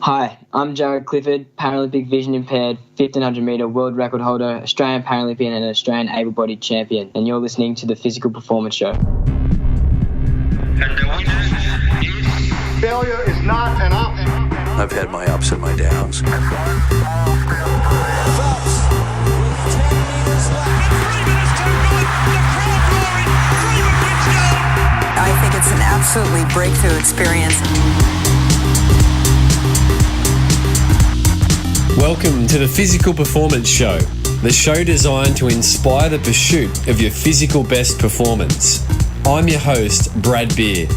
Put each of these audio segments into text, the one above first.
Hi, I'm Jaryd Clifford, Paralympic vision impaired, 1500 metre world record holder, Australian Paralympian and Australian able-bodied champion, and you're listening to the Physical Performance Show. And the winner is... Failure is not an option. I've had my ups and my downs. I think it's an absolutely breakthrough experience. Welcome to the Physical Performance Show, the show designed to inspire the pursuit of your physical best performance. I'm your host, Brad Beer.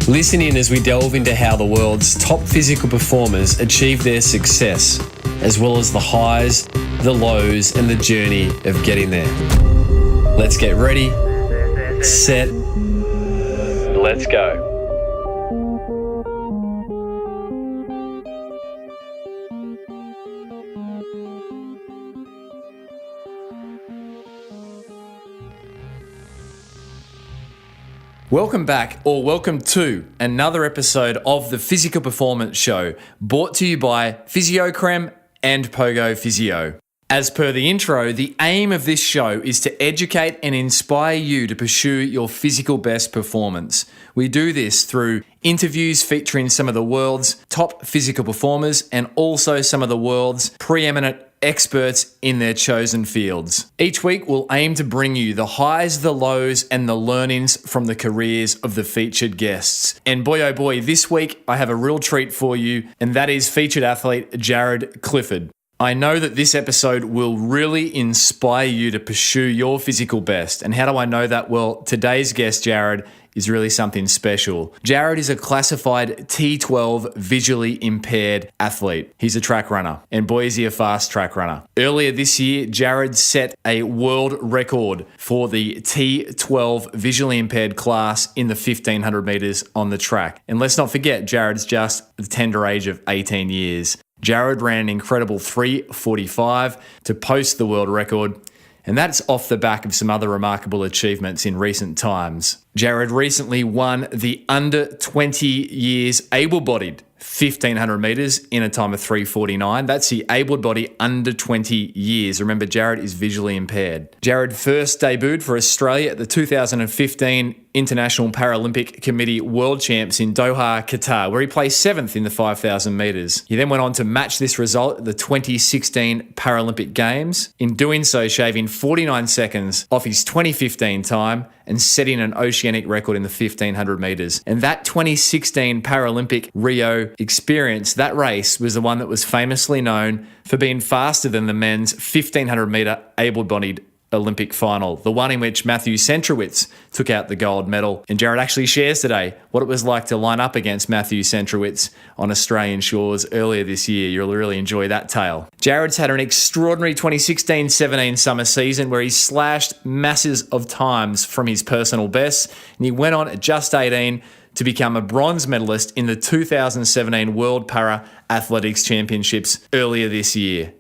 Listen in as we delve into how the world's top physical performers achieve their success, as well as the highs, the lows, and the journey of getting there. Let's get ready, set, let's go. Welcome back, or welcome to another episode of the Physical Performance Show, brought to you by Physiocrem and Pogo Physio. As per the intro, the aim of this show is to educate and inspire you to pursue your physical best performance. We do this through interviews featuring some of the world's top physical performers and also some of the world's preeminent experts in their chosen fields. Each week, we'll aim to bring you the highs, the lows, and the learnings from the careers of the featured guests. And boy, oh boy, this week I have a real treat for you, and that is featured athlete Jaryd Clifford. I know that this episode will really inspire you to pursue your physical best. And how do I know that? Well, today's guest, Jaryd, is really something special. Jaryd is a classified T12 visually impaired athlete. He's a track runner, and boy is he a fast track runner. Earlier this year, Jaryd set a world record for the T12 visually impaired class in the 1500 metres on the track. And let's not forget, Jaryd's just the tender age of 18 years. Jaryd ran an incredible 3:45 to post the world record, and that's off the back of some other remarkable achievements in recent times. Jaryd recently won the under 20 years able-bodied 1500 metres in a time of 3:49. That's the able-bodied under 20 years. Remember, Jaryd is visually impaired. Jaryd first debuted for Australia at the 2015 International Paralympic Committee World Champs in Doha, Qatar, where he placed 7th in the 5,000 metres. He then went on to match this result at the 2016 Paralympic Games, in doing so shaving 49 seconds off his 2015 time and setting an oceanic record in the 1500 metres. And that 2016 Paralympic Rio experience, that race, was the one that was famously known for being faster than the men's 1500 metre able-bodied Olympic final, the one in which Matthew Centrowitz took out the gold medal. And Jaryd actually shares today what it was like to line up against Matthew Centrowitz on Australian shores earlier this year. You'll really enjoy that tale. Jaryd's had an extraordinary 2016-17 summer season where he slashed masses of times from his personal bests, and he went on at just 18 to become a bronze medalist in the 2017 World Para Athletics Championships earlier this year.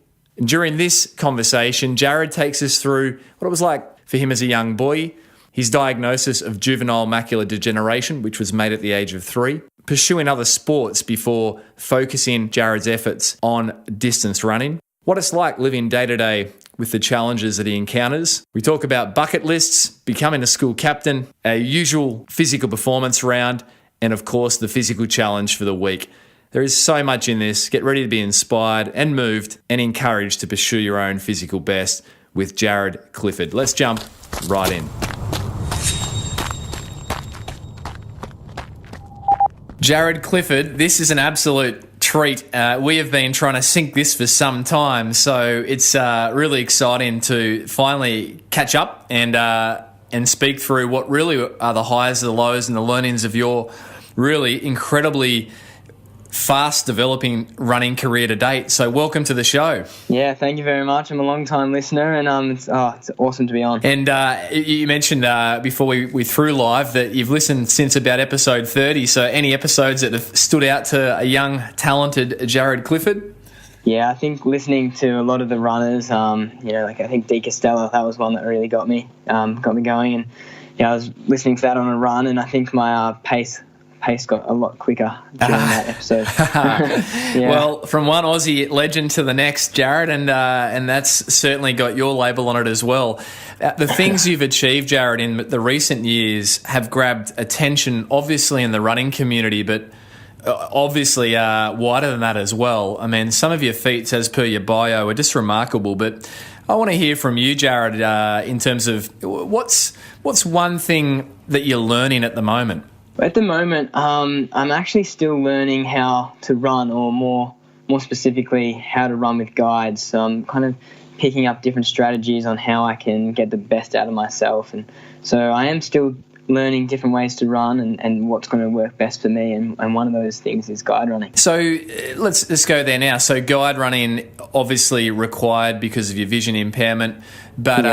During this conversation, Jaryd takes us through what it was like for him as a young boy, his diagnosis of juvenile macular degeneration, which was made at the age of 3, pursuing other sports before focusing Jaryd's efforts on distance running, what it's like living day to day with the challenges that he encounters. We talk about bucket lists, becoming a school captain, a usual physical performance round, and of course the physical challenge for the week. There is so much in this. Get ready to be inspired and moved and encouraged to pursue your own physical best with Jaryd Clifford. Let's jump right in. Jaryd Clifford, this is an absolute treat. We have been trying to sync this for some time, so it's really exciting to finally catch up and speak through what really are the highs, the lows, and the learnings of your really incredibly fast developing running career to date. So welcome to the show. Yeah, thank you very much. I'm a long time listener, and it's awesome to be on. And you mentioned before we threw live that you've listened since about episode 30. So any episodes that have stood out to a young, talented Jaryd Clifford? Yeah, I think listening to a lot of the runners, like I think De Castella, that was one that really got me going. And I was listening to that on a run, and I think my pace pace got a lot quicker during that episode. Yeah. Well, from one Aussie legend to the next, Jaryd, and that's certainly got your label on it as well. The things you've achieved, Jaryd, in the recent years have grabbed attention, obviously, in the running community, but obviously wider than that as well. I mean, some of your feats, as per your bio, are just remarkable, but I want to hear from you, Jaryd, in terms of what's one thing that you're learning at the moment? At the moment, I'm actually still learning how to run, or more specifically, how to run with guides. So I'm kind of picking up different strategies on how I can get the best out of myself. And so I am still learning different ways to run and what's going to work best for me. And one of those things is guide running. So let's go there now. So guide running, obviously required because of your vision impairment, but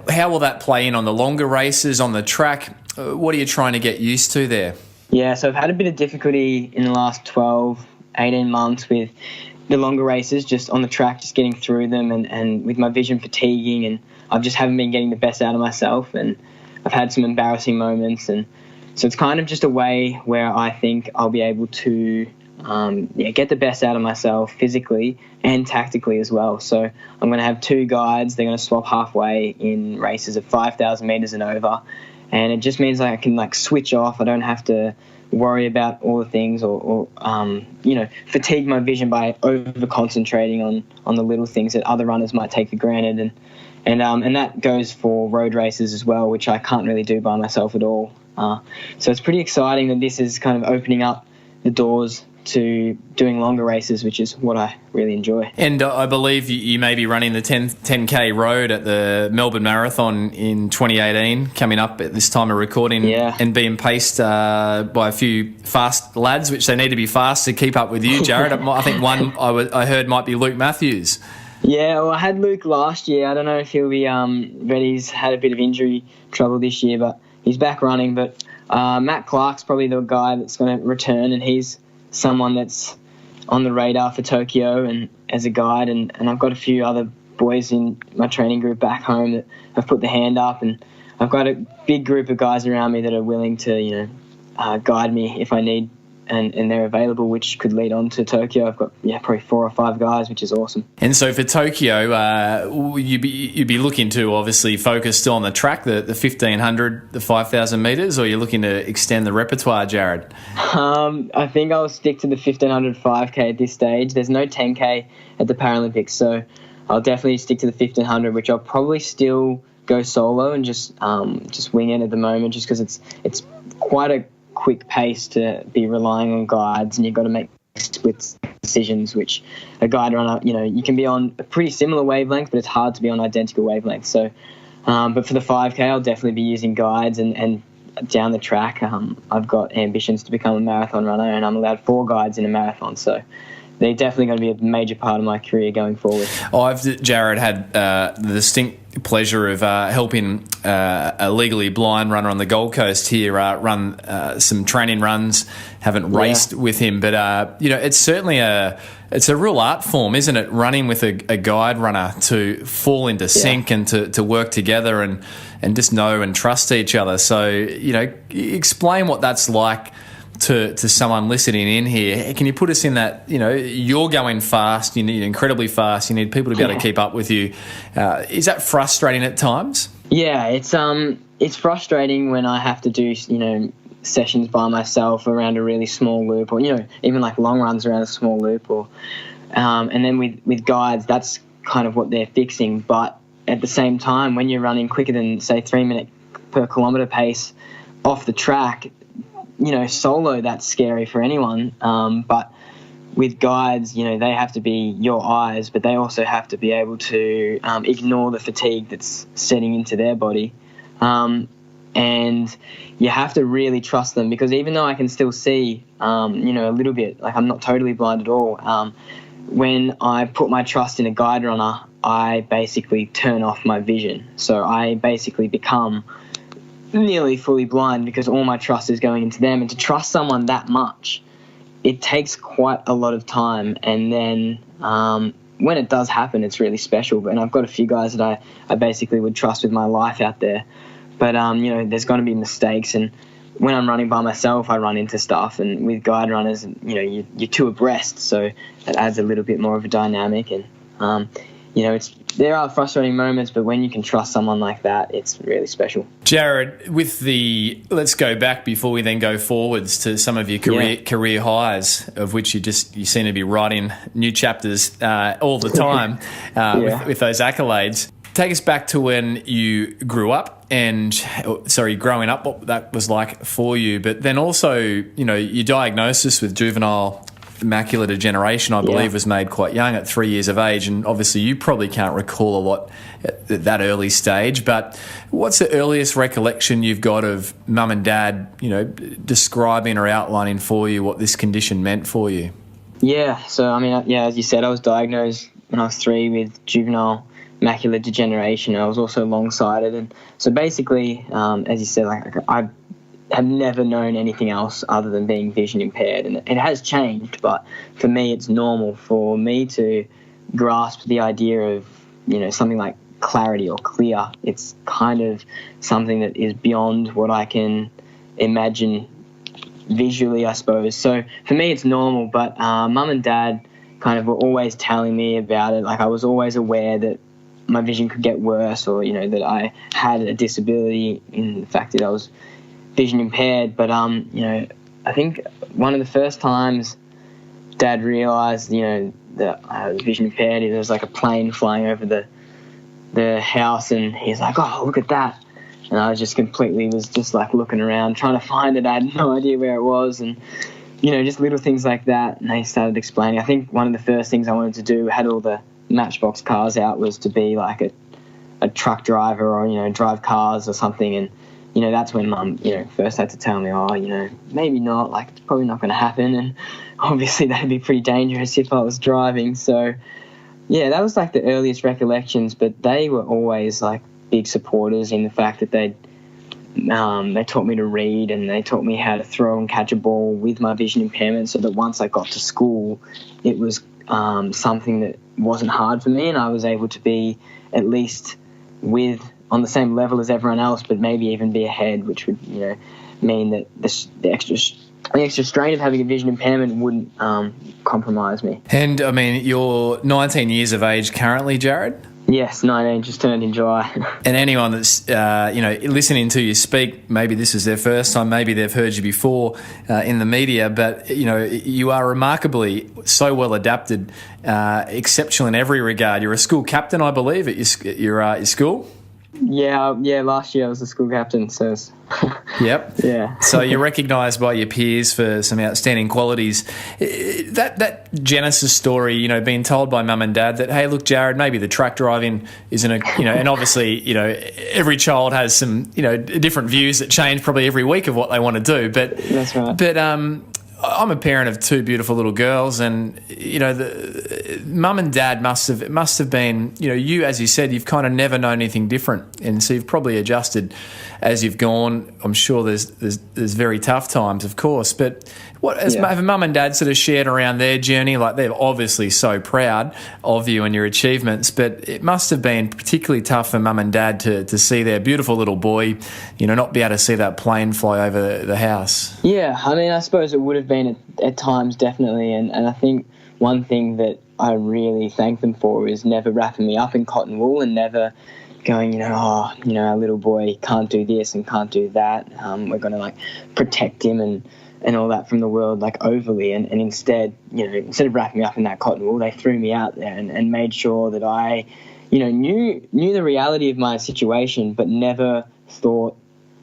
how will that play in on the longer races, on the track? What are you trying to get used to there? Yeah, so I've had a bit of difficulty in the last 12, 18 months with the longer races, just on the track, just getting through them, and with my vision fatiguing, and I just haven't been getting the best out of myself, and I've had some embarrassing moments. And so it's kind of just a way where I think I'll be able to get the best out of myself physically and tactically as well. So I'm going to have two guides. They're going to swap halfway in races of 5,000 metres and over, and it just means I can switch off. I don't have to worry about all the things or fatigue my vision by over concentrating on the little things that other runners might take for granted. And that goes for road races as well, which I can't really do by myself at all. So it's pretty exciting that this is kind of opening up the doors to doing longer races, which is what I really enjoy. And I believe you may be running the 10K road at the Melbourne Marathon in 2018, coming up at this time of recording, and being paced by a few fast lads, which they need to be fast to keep up with you, Jaryd. I think one I heard might be Luke Matthews. Yeah, well, I had Luke last year. I don't know if he'll be ready. He's had a bit of injury trouble this year, but he's back running. But Matt Clark's probably the guy that's going to return, and he's someone that's on the radar for Tokyo and as a guide. And I've got a few other boys in my training group back home that have put their hand up, and I've got a big group of guys around me that are willing to, guide me if I need. And they're available, which could lead on to Tokyo. I've got probably 4 or 5 guys, which is awesome. And so for Tokyo, you'd be looking to obviously focus on the track, the 1,500, the 5,000 metres, or you're looking to extend the repertoire, Jaryd? I think I'll stick to the 1,500 5K at this stage. There's no 10K at the Paralympics, so I'll definitely stick to the 1,500, which I'll probably still go solo and just wing it at the moment, just because it's quite a quick pace to be relying on guides, and you've got to make split decisions, which a guide runner, you can be on a pretty similar wavelength, but it's hard to be on identical wavelengths. So, but for the 5K, I'll definitely be using guides, and down the track, I've got ambitions to become a marathon runner, and I'm allowed 4 guides in a marathon. So they're definitely going to be a major part of my career going forward. Jaryd, had the distinct pleasure of helping a legally blind runner on the Gold Coast here run some training runs. Haven't raced with him, but it's certainly it's a real art form, isn't it? Running with a guide runner to fall into sync and to work together and just know and trust each other. So explain what that's like to someone listening in here. Can you put us in that, you're going fast, you need incredibly fast, you need people to be able to keep up with you. Is that frustrating at times? Yeah, it's frustrating when I have to do, sessions by myself around a really small loop, or, even like long runs around a small loop, or and then with guides, that's kind of what they're fixing. But at the same time, when you're running quicker than, say, 3 minute per kilometre pace off the track, solo, that's scary for anyone. But with guides, they have to be your eyes, but they also have to be able to ignore the fatigue that's setting into their body. And you have to really trust them, because even though I can still see, a little bit, like I'm not totally blind at all, when I put my trust in a guide runner, I basically turn off my vision. So I basically become nearly fully blind, because all my trust is going into them. And to trust someone that much, it takes quite a lot of time. And then when it does happen, it's really special. And I've got a few guys that I basically would trust with my life out there. But, there's going to be mistakes. And when I'm running by myself, I run into stuff, and with guide runners, you're two abreast, so that adds a little bit more of a dynamic. And there are frustrating moments, but when you can trust someone like that, it's really special. Jaryd, let's go back before we then go forwards to some of your career highs, of which you seem to be writing new chapters all the time with those accolades. Take us back to when you grew up growing up, what that was like for you, but then also, your diagnosis with juvenile macular degeneration, I believe, was made quite young at 3 years of age, and obviously you probably can't recall a lot at that early stage, but what's the earliest recollection you've got of mum and dad, describing or outlining for you what this condition meant for you? Yeah, so as you said, I was diagnosed when I was 3 with juvenile macular degeneration. I was also long-sighted, and so basically, as you said, I have never known anything else other than being vision impaired, and it has changed, but for me it's normal for me to grasp the idea of something like clarity or clear. It's kind of something that is beyond what I can imagine visually, I suppose. So for me it's normal, but mum and dad kind of were always telling me about it. Like, I was always aware that my vision could get worse, or that I had a disability in the fact that I was vision impaired. But I think one of the first times Dad realised that I was vision impaired, there was like a plane flying over the house, and he's like, "Oh, look at that!" And I was just looking around trying to find it. I had no idea where it was, and just little things like that. And they started explaining. I think one of the first things I wanted to do, had all the Matchbox cars out, was to be like a truck driver, or drive cars or something. And that's when Mum first had to tell me, maybe not, like, it's probably not going to happen, and obviously that'd be pretty dangerous if I was driving. So yeah, that was like the earliest recollections, but they were always like big supporters in the fact that they taught me to read, and they taught me how to throw and catch a ball with my vision impairment, so that once I got to school it was something that wasn't hard for me, and I was able to be at least on the same level as everyone else, but maybe even be ahead, which would mean that the extra strain of having a vision impairment wouldn't compromise me. And you're 19 years of age currently, Jaryd? Yes, 19, just turned in July. And anyone that's listening to you speak, maybe this is their first time, maybe they've heard you before in the media, but you are remarkably so well adapted, exceptional in every regard. You're a school captain, I believe, at your school. Yeah. Last year I was the school captain, so. Yep. Yeah. So you're recognised by your peers for some outstanding qualities. That Genesis story, being told by mum and dad that, hey, look, Jaryd, maybe the truck driving isn't and obviously, every child has some, different views that change probably every week of what they want to do. But that's right. But I'm a parent of 2 beautiful little girls, and the mum and dad must have been, you, as you said, you've kind of never known anything different, and so you've probably adjusted as you've gone. I'm sure there's very tough times, of course, but have mum and dad sort of shared around their journey? Like, they're obviously so proud of you and your achievements, but it must have been particularly tough for mum and dad to see their beautiful little boy, not be able to see that plane fly over the house. Yeah, I suppose it would have been at times, definitely, and I think one thing that I really thank them for is never wrapping me up in cotton wool, and never going, our little boy can't do this and can't do that. We're going to protect him and all that from the world, overly, and instead, instead of wrapping me up in that cotton wool, they threw me out there and made sure that I, knew the reality of my situation, but never,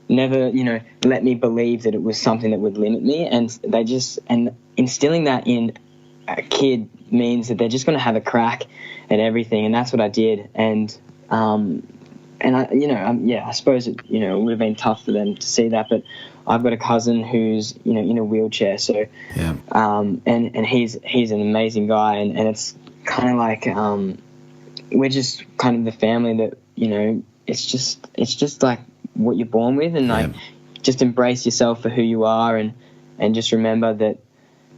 let me believe that it was something that would limit me. And instilling that in a kid means that they're just going to have a crack at everything, and that's what I did. And I suppose it would have been tough for them to see that, but I've got a cousin who's in a wheelchair, so yeah. And he's an amazing guy, and it's kind of like we're just kind of the family that it's just like what you're born with, and just embrace yourself for who you are, and just remember that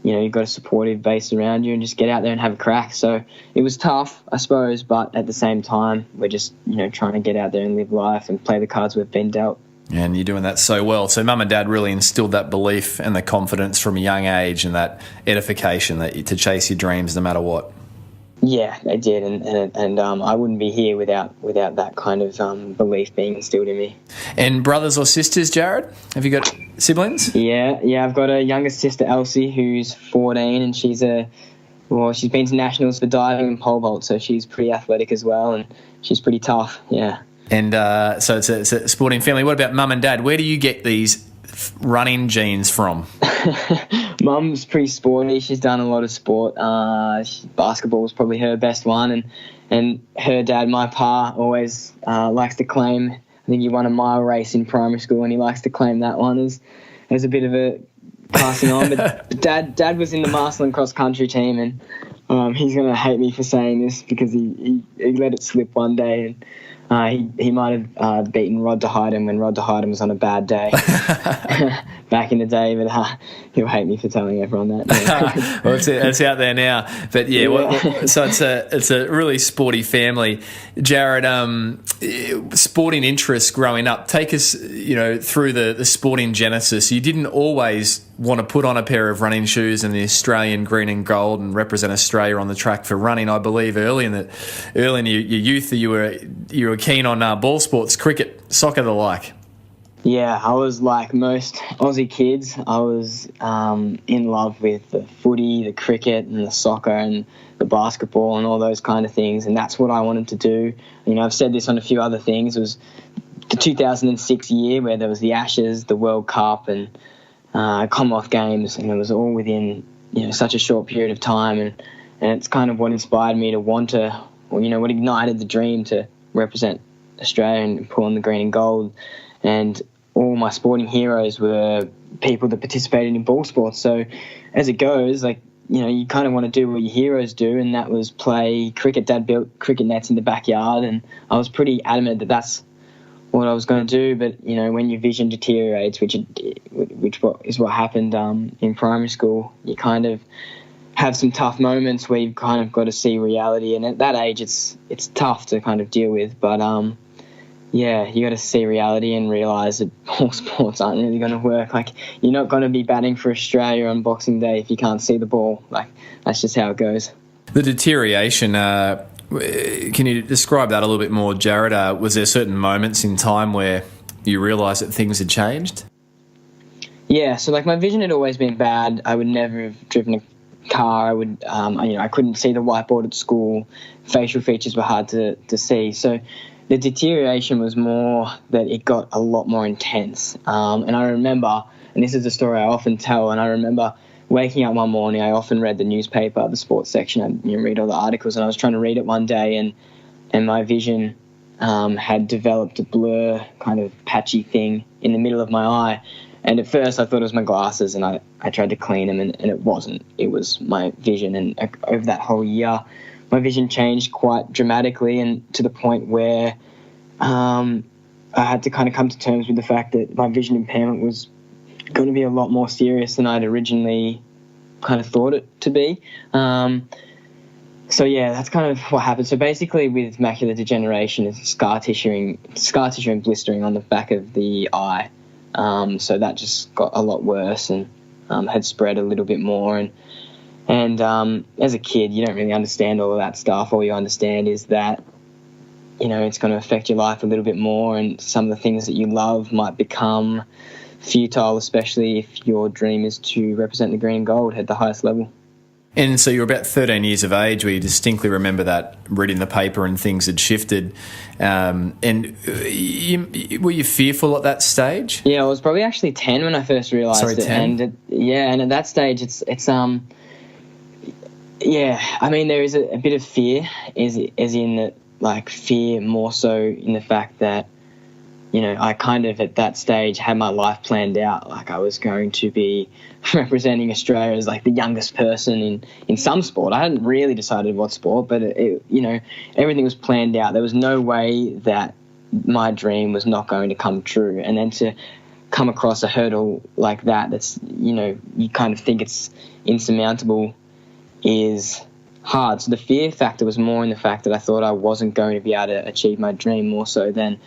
you've got a supportive base around you, and just get out there and have a crack. So it was tough, I suppose, but at the same time, we're just trying to get out there and live life and play the cards we've been dealt. And you're doing that so well. So mum and dad really instilled that belief and the confidence from a young age and that edification that to chase your dreams no matter what. Yeah, they did, and I wouldn't be here without that kind of belief being instilled in me. And brothers or sisters, Jaryd? Have you got siblings? Yeah, I've got a younger sister, Elsie, who's 14, and she's been to nationals for diving and pole vault, so she's pretty athletic as well, and she's pretty tough. Yeah. And so it's a sporting family. What about mum and dad? Where do you get these running genes from? Mum's pretty sporty. She's done a lot of sport. Basketball was probably her best one, and her dad, my pa, always likes to claim. I think he won a mile race in primary school, and he likes to claim that one as a bit of a passing on. But dad was in the Marceline cross country team, and he's gonna hate me for saying this because he let it slip one day, and he might have beaten Rod de Heiden when Rod de Heiden was on a bad day back in the day, but he'll hate me for telling everyone that. Yeah. Well, it's out there now. But yeah, so it's a really sporty family. Jaryd, sporting interests growing up. Take us, through the sporting genesis. You didn't always want to put on a pair of running shoes and the Australian green and gold and represent Australia on the track for running. I believe early in your youth, you were keen on ball sports, cricket, soccer, the like. Yeah, I was like most Aussie kids. I was in love with the footy, the cricket, and the soccer, and the basketball, and all those kind of things. And that's what I wanted to do. I've said this on a few other things. It was the 2006 year where there was the Ashes, the World Cup, and Commonwealth Games, and it was all within such a short period of time. And it's kind of what inspired me to want to, what ignited the dream to represent Australia and pull on the green and gold. And all my sporting heroes were people that participated in ball sports. So as it goes, you kind of want to do what your heroes do, and that was play cricket. Dad built cricket nets in the backyard, and I was pretty adamant that that's what I was going to do. But, when your vision deteriorates, which is what happened in primary school, you kind of have some tough moments where you've kind of got to see reality. And at that age, it's tough to kind of deal with. But, you got to see reality and realise that all sports aren't really going to work. You're not going to be batting for Australia on Boxing Day if you can't see the ball. That's just how it goes. The deterioration, can you describe that a little bit more, Jaryd? Was there certain moments in time where you realised that things had changed? Yeah, so my vision had always been bad. I would never have driven a car. I would, I couldn't see the whiteboard at school. Facial features were hard to see. So the deterioration was more that it got a lot more intense. And I remember, and this is a story I often tell, and I remember waking up one morning, I often read the newspaper, the sports section, and read all the articles, and I was trying to read it one day, and my vision had developed a blur, kind of patchy thing in the middle of my eye. And at first I thought it was my glasses, and I tried to clean them, and it wasn't. It was my vision. And over that whole year, my vision changed quite dramatically, and to the point where I had to kind of come to terms with the fact that my vision impairment was going to be a lot more serious than I'd originally kind of thought it to be. So yeah, that's kind of what happened. So basically with macular degeneration, it's scar tissue and blistering on the back of the eye. So that just got a lot worse and had spread a little bit more. And as a kid, you don't really understand all of that stuff. All you understand is that, it's going to affect your life a little bit more, and some of the things that you love might become futile, especially if your dream is to represent the green and gold at the highest level. And so you were about 13 years of age where you distinctly remember that, reading the paper and things had shifted. And were you fearful at that stage? Yeah, I was probably actually 10 when I first realised it. 10? And at that stage, it's there is a bit of fear, as in that, fear more so in the fact that, I kind of at that stage had my life planned out. I was going to be representing Australia as the youngest person in some sport. I hadn't really decided what sport, but everything was planned out. There was no way that my dream was not going to come true. And then to come across a hurdle like that's, you kind of think it's insurmountable is hard. So the fear factor was more in the fact that I thought I wasn't going to be able to achieve my dream, more so than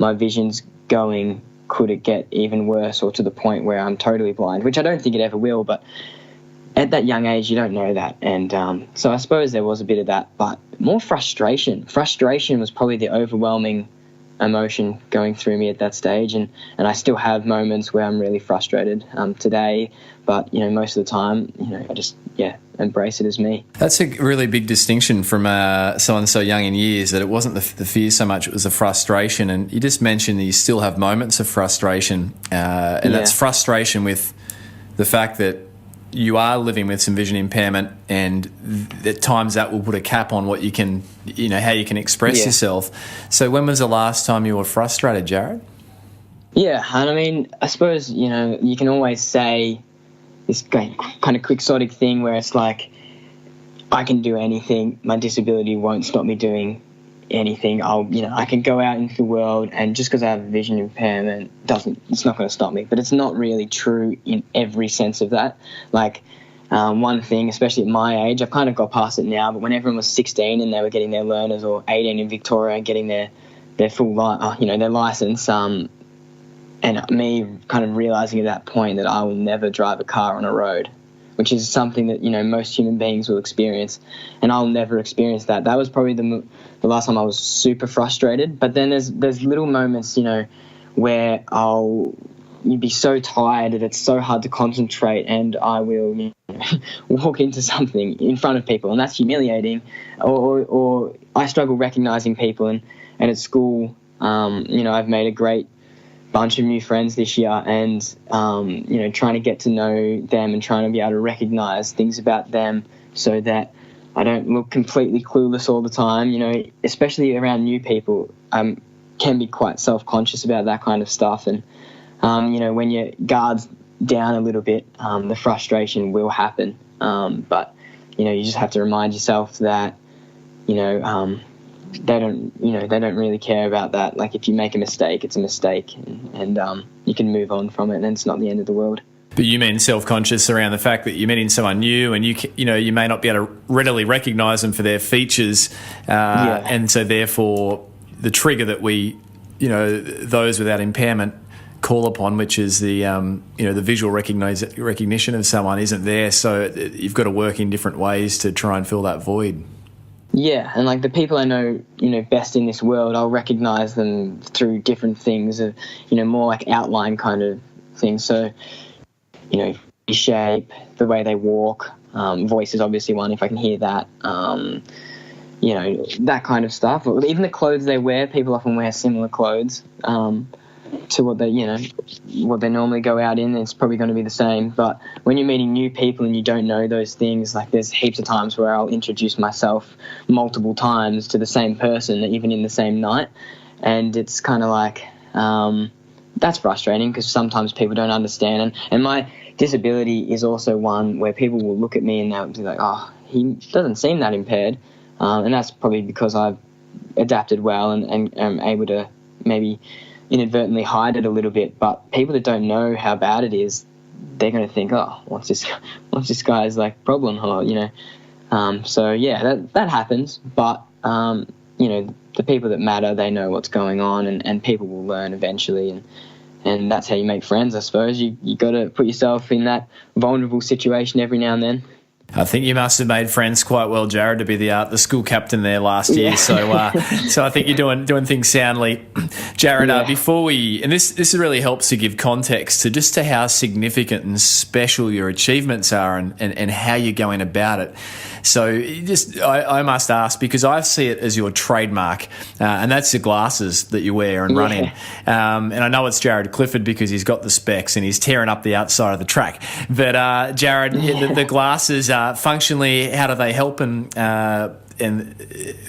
my vision's going could it get even worse or to the point where I'm totally blind, which I don't think it ever will, but at that young age, you don't know that. And so I suppose there was a bit of that, but more frustration. Frustration was probably the overwhelming emotion going through me at that stage. And I still have moments where I'm really frustrated today, but, most of the time, I just, embrace it as me. That's a really big distinction from someone so young in years, that it wasn't the fear so much, it was the frustration. And you just mentioned that you still have moments of frustration, and that's frustration with the fact that you are living with some vision impairment, and at times that will put a cap on what you can, how you can express yourself. So when was the last time you were frustrated, Jaryd? Yeah, and I mean, I suppose, you can always say this kind of quixotic thing where it's like, I can do anything, my disability won't stop me doing anything. I can go out into the world, and just because I have a vision impairment it's not going to stop me. But it's not really true in every sense of that. Like, one thing, especially at my age, I've kind of got past it now, but when everyone was 16 and they were getting their learners, or 18 in Victoria getting their full their license, and me kind of realizing at that point that I will never drive a car on a road, which is something that, most human beings will experience, and I'll never experience that. That was probably the last time I was super frustrated. But then there's little moments, where you'd be so tired that it's so hard to concentrate, and I will walk into something in front of people, and that's humiliating. Or I struggle recognizing people, and at school, I've made a great bunch of new friends this year, and trying to get to know them and trying to be able to recognize things about them so that I don't look completely clueless all the time, especially around new people. Can be quite self-conscious about that kind of stuff, and when your guard's down a little bit, the frustration will happen, but you just have to remind yourself that they don't really care about that. Like, if you make a mistake, it's a mistake, and you can move on from it, and it's not the end of the world. But you mean self-conscious around the fact that you're meeting someone new, and you may not be able to readily recognise them for their features, and so therefore the trigger that we, those without impairment call upon, which is the the visual recognition of someone, isn't there. So you've got to work in different ways to try and fill that void. Yeah, and like the people I know, best in this world, I'll recognise them through different things, more like outline kind of things. So, shape, the way they walk, voice is obviously one, if I can hear that, that kind of stuff. Or even the clothes they wear, people often wear similar clothes to what they normally go out in. It's probably going to be the same. But when you're meeting new people and you don't know those things, like there's heaps of times where I'll introduce myself multiple times to the same person, even in the same night, and it's kind of like that's frustrating because sometimes people don't understand. And my disability is also one where people will look at me and they'll be like, oh, he doesn't seem that impaired, and that's probably because I've adapted well and am able to maybe inadvertently hide it a little bit. But people that don't know how bad it is, they're going to think, oh, what's this guy's like problem, or so yeah, that happens. But the people that matter, they know what's going on, and people will learn eventually, and that's how you make friends, I suppose. You got to put yourself in that vulnerable situation every now and then. I think you must have made friends quite well, Jaryd, to be the school captain there last year. So so I think you're doing things soundly. Jaryd, before we, and this really helps to give context to how significant and special your achievements are and how you're going about it. So I must ask, because I see it as your trademark, and that's the glasses that you wear and run in. And I know it's Jaryd Clifford because he's got the specs and he's tearing up the outside of the track. But Jaryd, the glasses, functionally, how do they help, and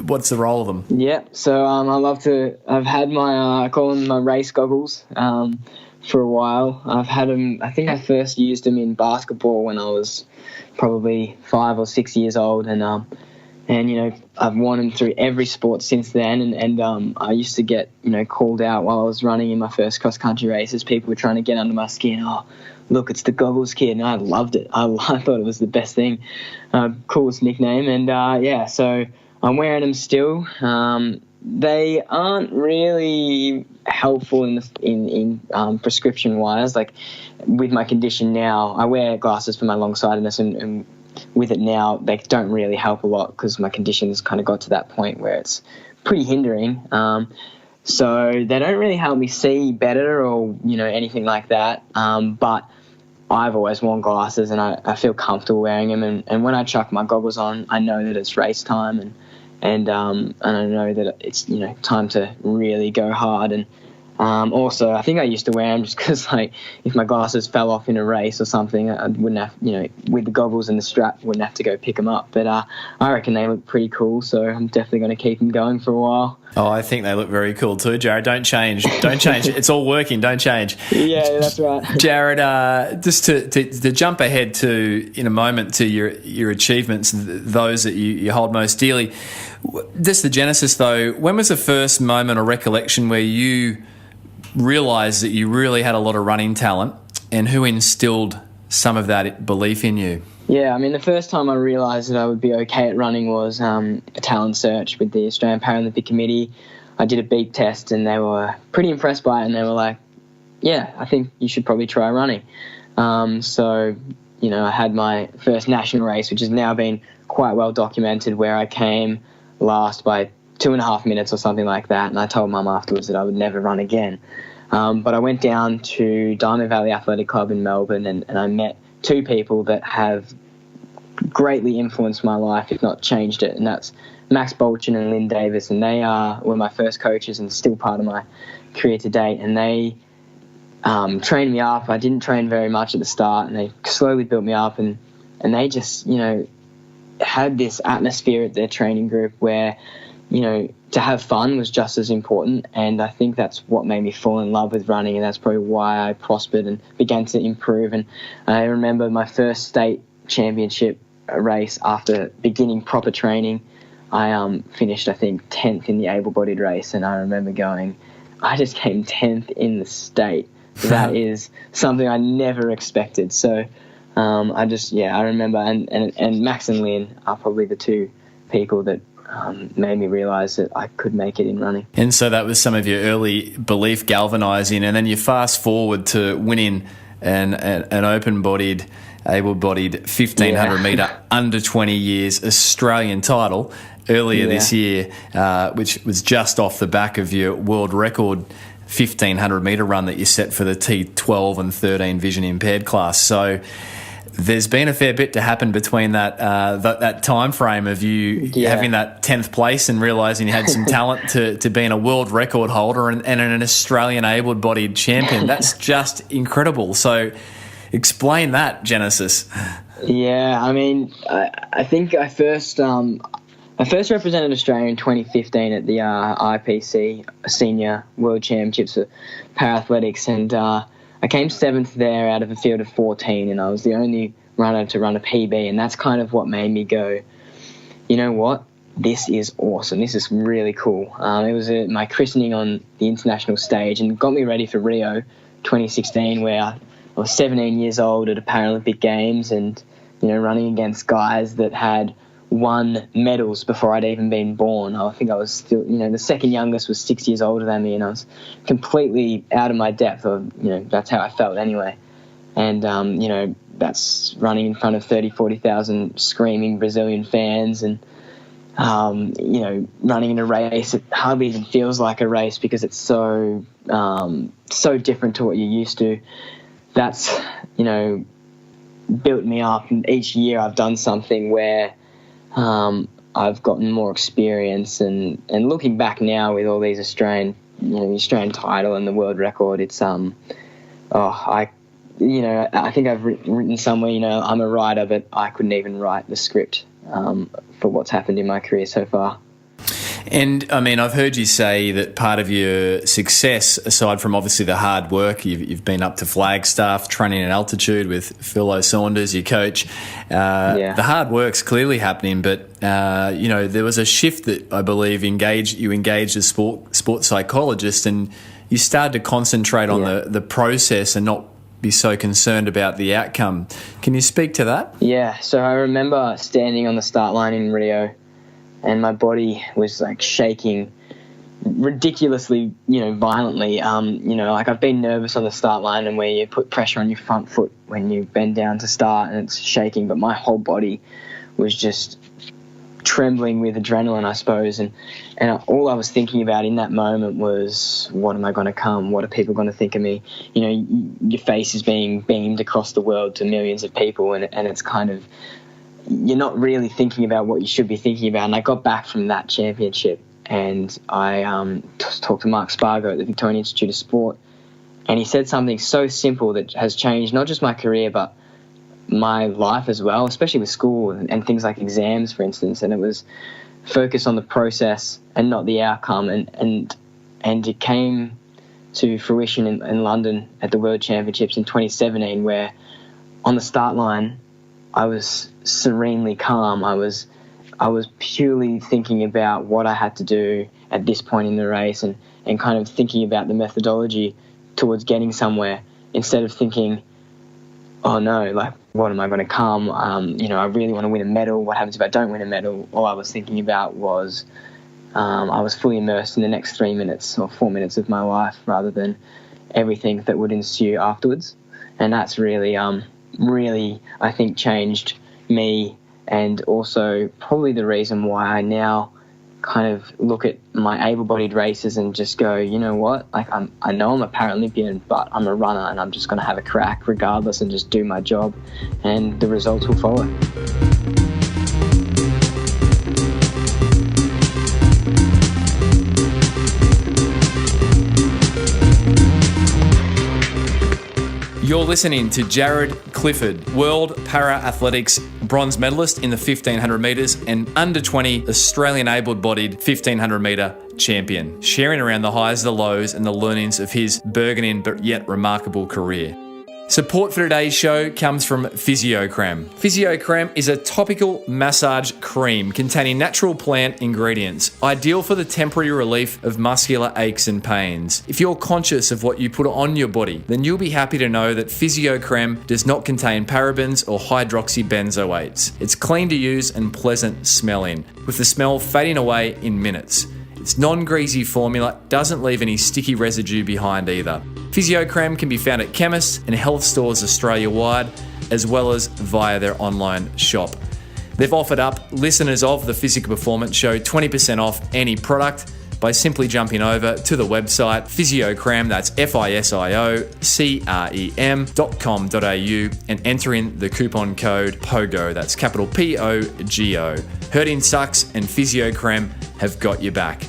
what's the role of them? Yeah, so I've had my, I call them my race goggles for a while. I've had them, I think I first used them in basketball when I was probably 5 or 6 years old, and I've worn them through every sport since then, and I used to get called out while I was running in my first cross country races. People were trying to get under my skin. Oh, look, it's the goggles kid, and I loved it. I thought it was the best thing, coolest nickname, and so I'm wearing them still. They aren't really helpful in prescription wise. Like with my condition now, I wear glasses for my long-sightedness, and with it now, they don't really help a lot because my condition's kind of got to that point where it's pretty hindering. So they don't really help me see better or, anything like that. But I've always worn glasses, and I feel comfortable wearing them. And when I chuck my goggles on, I know that it's race time, and I know that it's time to really go hard. And also, I think I used to wear them just because, like, if my glasses fell off in a race or something, I wouldn't have, with the goggles and the strap, wouldn't have to go pick them up. But I reckon they look pretty cool, so I'm definitely going to keep them going for a while. Oh, I think they look very cool too, Jaryd. Don't change. Don't change. It's all working. Don't change. Yeah, that's right. Jaryd, just to jump ahead to, in a moment, to your achievements, those that you hold most dearly. Just the genesis, though. When was the first moment or recollection where you realised that you really had a lot of running talent, and who instilled some of that belief in you? Yeah, I mean, the first time I realised that I would be okay at running was a talent search with the Australian Paralympic Committee. I did a beep test, and they were pretty impressed by it, and they were like, yeah, I think you should probably try running. So, I had my first national race, which has now been quite well documented, where I came last by 2.5 minutes or something like that, and I told Mum afterwards that I would never run again. But I went down to Diamond Valley Athletic Club in Melbourne, and I met two people that have greatly influenced my life, if not changed it, and that's Max Bolchin and Lynn Davis, and they were my first coaches and still part of my career to date, and they trained me up. I didn't train very much at the start, and they slowly built me up, and they just, had this atmosphere at their training group where, to have fun was just as important, and I think that's what made me fall in love with running, and that's probably why I prospered and began to improve. And I remember my first state championship race after beginning proper training. I finished, I think, 10th in the able-bodied race, and I remember going, I just came 10th in the state. That is something I never expected. So I remember, and Max and Lynn are probably the two people that made me realise that I could make it in running. And so that was some of your early belief galvanising, and then you fast forward to winning an open-bodied, able-bodied 1,500 metre under 20 years Australian title earlier this year, which was just off the back of your world record 1,500 metre run that you set for the T12 and 13 vision impaired class. So there's been a fair bit to happen between that time frame of you having that 10th place and realising you had some talent to being a world record holder and an Australian able-bodied champion. That's just incredible. So explain that, Genesis. Yeah, I mean, I think I first represented Australia in 2015 at the IPC Senior World Championships for Parathletics, and I came 7th there out of a field of 14, and I was the only runner to run a PB, and that's kind of what made me go, you know what, this is awesome, this is really cool. It was my christening on the international stage, and got me ready for Rio 2016, where I was 17 years old at a Paralympic Games, and running against guys that had won medals before I'd even been born. I think I was still, the second youngest was 6 years older than me, and I was completely out of my depth, or, that's how I felt anyway. And, that's running in front of 30, 40,000 screaming Brazilian fans, and, running in a race, it hardly even feels like a race because it's so different to what you're used to. That's, built me up, and each year I've done something where I've gotten more experience, and looking back now with all these Australian title and the world record, it's I think I've written somewhere, I'm a writer, but I couldn't even write the script for what's happened in my career so far. And, I mean, I've heard you say that part of your success, aside from obviously the hard work, you've been up to Flagstaff, training at altitude with Phil O'Saunders, your coach. The hard work's clearly happening, but, there was a shift that I believe you engaged a sports psychologist, and you started to concentrate on the process and not be so concerned about the outcome. Can you speak to that? Yeah, so I remember standing on the start line in Rio, and my body was like shaking ridiculously, violently. Like I've been nervous on the start line and where you put pressure on your front foot when you bend down to start and it's shaking, but my whole body was just trembling with adrenaline, I suppose. And all I was thinking about in that moment was, what am I going to come? What are people going to think of me? Your face is being beamed across the world to millions of people, and it's kind of, you're not really thinking about what you should be thinking about. And I got back from that championship and I talked to Mark Spargo at the Victorian Institute of Sport, and he said something so simple that has changed not just my career but my life as well, especially with school and things like exams, for instance. And it was focus on the process and not the outcome. And it came to fruition in London at the World Championships in 2017, where on the start line I was serenely calm. I was purely thinking about what I had to do at this point in the race and kind of thinking about the methodology towards getting somewhere, instead of thinking, oh no, like, what am I going to come? I really want to win a medal. What happens if I don't win a medal? All I was thinking about was I was fully immersed in the next 3 minutes or 4 minutes of my life, rather than everything that would ensue afterwards. And that's really, I think, changed me, and also probably the reason why I now kind of look at my able-bodied races and just go, you know what, like I know I'm a Paralympian, but I'm a runner and I'm just going to have a crack regardless and just do my job, and the results will follow. You're listening to Jaryd Clifford, World Para-Athletics bronze medalist in the 1500 metres and under 20 Australian able-bodied 1500 metre champion, sharing around the highs, the lows and the learnings of his burgeoning but yet remarkable career. Support for today's show comes from PhysioCrem. PhysioCrem is a topical massage cream containing natural plant ingredients, ideal for the temporary relief of muscular aches and pains. If you're conscious of what you put on your body, then you'll be happy to know that PhysioCrem does not contain parabens or hydroxybenzoates. It's clean to use and pleasant smelling, with the smell fading away in minutes. Its non-greasy formula doesn't leave any sticky residue behind either. PhysioCrem can be found at chemists and health stores Australia-wide, as well as via their online shop. They've offered up listeners of the Physical Performance Show 20% off any product by simply jumping over to the website PhysioCrem, that's FISIOCREM.com.au, and entering the coupon code POGO, that's capital POGO. Hurting sucks and PhysioCrem have got your back.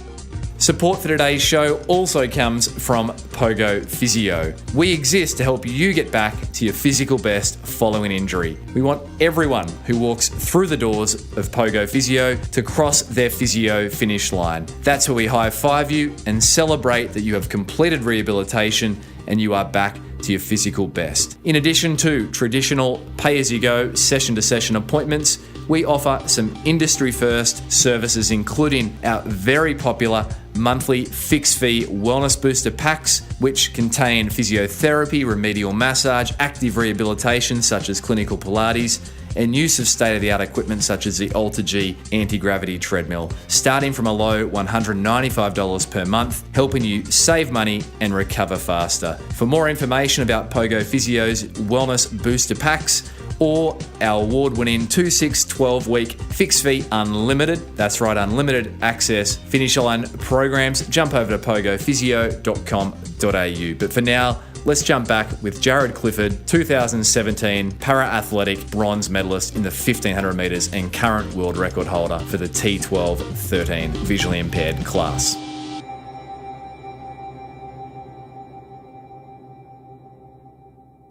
Support for today's show also comes from Pogo Physio. We exist to help you get back to your physical best following injury. We want everyone who walks through the doors of Pogo Physio to cross their physio finish line. That's where we high-five you and celebrate that you have completed rehabilitation and you are back to your physical best. In addition to traditional pay-as-you-go session-to-session appointments, we offer some industry-first services, including our very popular monthly fixed-fee wellness booster packs, which contain physiotherapy, remedial massage, active rehabilitation such as clinical Pilates, and use of state-of-the-art equipment such as the AlterG anti-gravity treadmill, starting from a low $195 per month, helping you save money and recover faster. For more information about Pogo Physio's wellness booster packs, or our award-winning 2-6-12-week fixed-fee unlimited, that's right, unlimited access finish line programs, jump over to pogophysio.com.au. But for now, let's jump back with Jaryd Clifford, 2017 para-athletic bronze medalist in the 1500 metres and current world record holder for the T12-13 visually impaired class.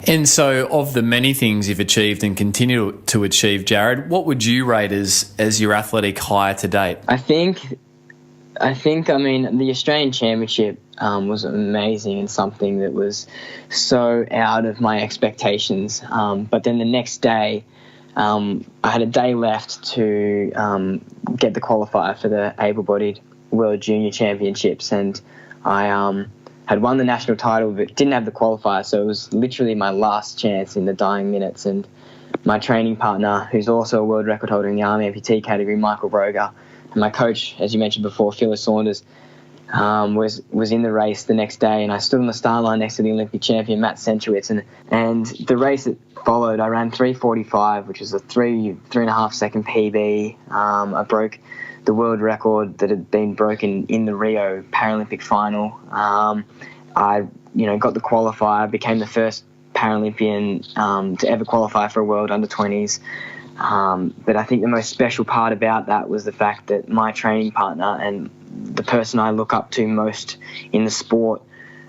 And so, of the many things you've achieved and continue to achieve, Jaryd, what would you rate as your athletic high to date? I think, the Australian Championship was amazing and something that was so out of my expectations. But then the next day, I had a day left to get the qualifier for the able-bodied World Junior Championships, and I had won the national title but didn't have the qualifier, so it was literally my last chance in the dying minutes. And my training partner, who's also a world record holder in the arm amputee category, Michael Broger, and my coach, as you mentioned before, Phyllis Saunders, was in the race the next day, and I stood on the start line next to the Olympic champion Matt Centrowitz, and the race that followed, I ran 3:45, which is a 3.5 second PB. I broke the world record that had been broken in the Rio Paralympic final. I got the qualifier, became the first Paralympian to ever qualify for a World Under-20s. But I think the most special part about that was the fact that my training partner and the person I look up to most in the sport,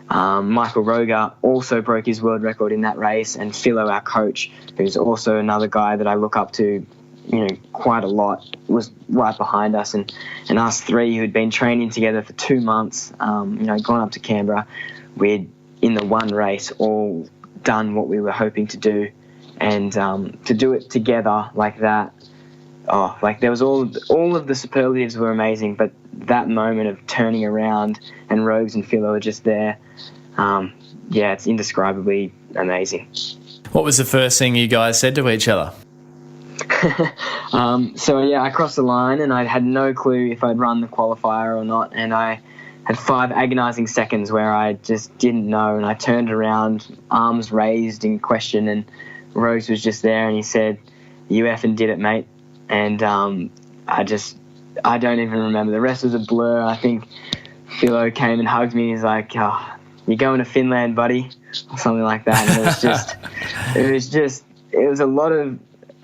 Michael Roger, also broke his world record in that race, and Philo, our coach, who's also another guy that I look up to, quite a lot, was right behind us, and us three who had been training together for 2 months, gone up to Canberra, we'd in the one race all done what we were hoping to do, and to do it together like that, there was all of the superlatives were amazing, but that moment of turning around and Rogues and Philo are just there, it's indescribably amazing. What was the first thing you guys said to each other? I crossed the line, and I had no clue if I'd run the qualifier or not, and I had 5 agonising seconds where I just didn't know, and I turned around, arms raised in question, and Rogues was just there, and he said, "You effing did it, mate." And I don't even remember. The rest was a blur. I think Philo came and hugged me, and he's like, "Oh, you're going to Finland, buddy," or something like that. And it was a lot of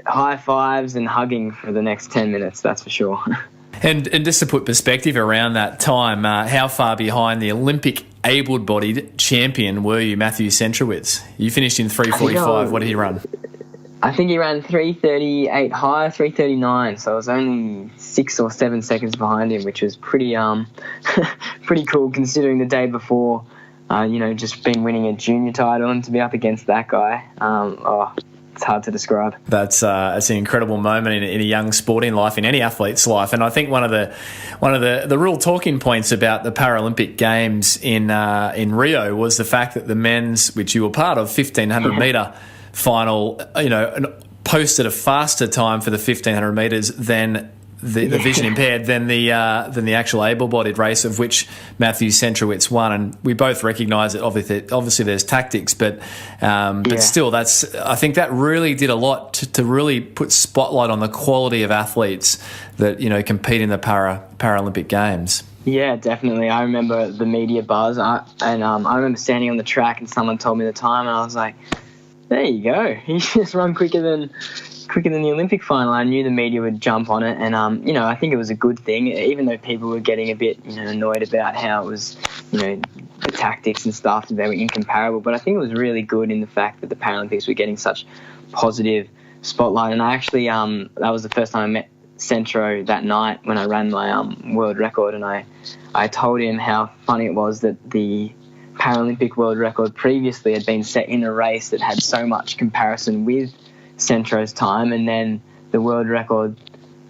high fives and hugging for the next 10 minutes, that's for sure. And just to put perspective around that time, how far behind the Olympic able-bodied champion were you, Matthew Centrowitz? You finished in 3:45. What did he run? I think he ran 3:38 high, 3:39. So I was only 6 or 7 seconds behind him, which was pretty pretty cool considering the day before, just been winning a junior title, and to be up against that guy. It's hard to describe. That's an incredible moment in a young sporting life, in any athlete's life. And I think one of the real talking points about the Paralympic Games in Rio was the fact that the men's, which you were part of, 1500 metre final, posted a faster time for the 1500 metres than the vision impaired than the actual able-bodied race, of which Matthew Centrowitz won. And we both recognise that obviously there's tactics, but still, I think that really did a lot to really put spotlight on the quality of athletes that compete in the Paralympic Games. Yeah, definitely. I remember the media buzz, I remember standing on the track and someone told me the time, and I was like, there you go. You just run quicker than the Olympic final. I knew the media would jump on it, and I think it was a good thing, even though people were getting a bit annoyed about how it was, the tactics and stuff, that they were incomparable. But I think it was really good in the fact that the Paralympics were getting such positive spotlight. And I actually that was the first time I met Centro that night when I ran my world record, and I told him how funny it was that the Paralympic world record previously had been set in a race that had so much comparison with Centro's time, and then the world record,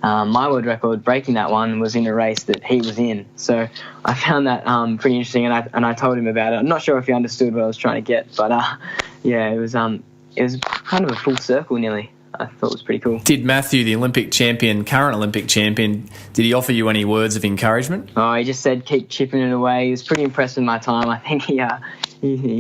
my world record, breaking that one was in a race that he was in. So I found that pretty interesting, and I told him about it. I'm not sure if he understood what I was trying to get, but it was kind of a full circle nearly. I thought it was pretty cool. Did Matthew, the current Olympic champion, did he offer you any words of encouragement? Oh, he just said keep chipping it away. He was pretty impressed with my time. I think he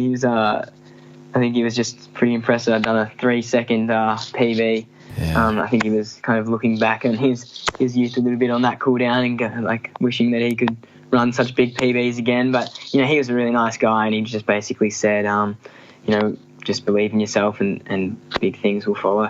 was I think he was just pretty impressed that I'd done a 3-second PB. Yeah. I think he was kind of looking back on his youth a little bit on that cool down, and wishing that he could run such big PBs again. But he was a really nice guy, and he just basically said, just believe in yourself, and big things will follow.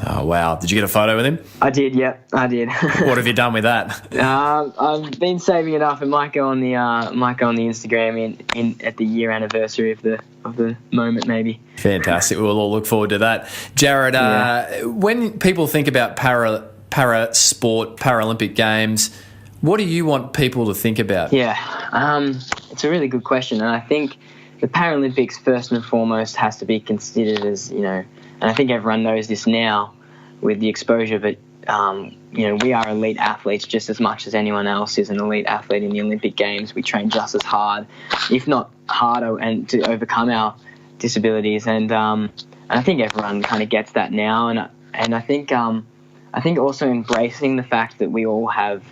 Oh, wow. Did you get a photo with him? I did, yep, I did. What have you done with that? I've been saving it up. It might go on the Instagram in at the year anniversary of the moment, maybe. Fantastic. We'll all look forward to that. Jaryd, when people think about para sport, Paralympic Games, what do you want people to think about? Yeah, it's a really good question, and I think the Paralympics first and foremost has to be considered as, and I think everyone knows this now with the exposure, but, we are elite athletes just as much as anyone else is an elite athlete in the Olympic Games. We train just as hard, if not harder, and to overcome our disabilities. And I think everyone kind of gets that now. And I think also embracing the fact that we all have,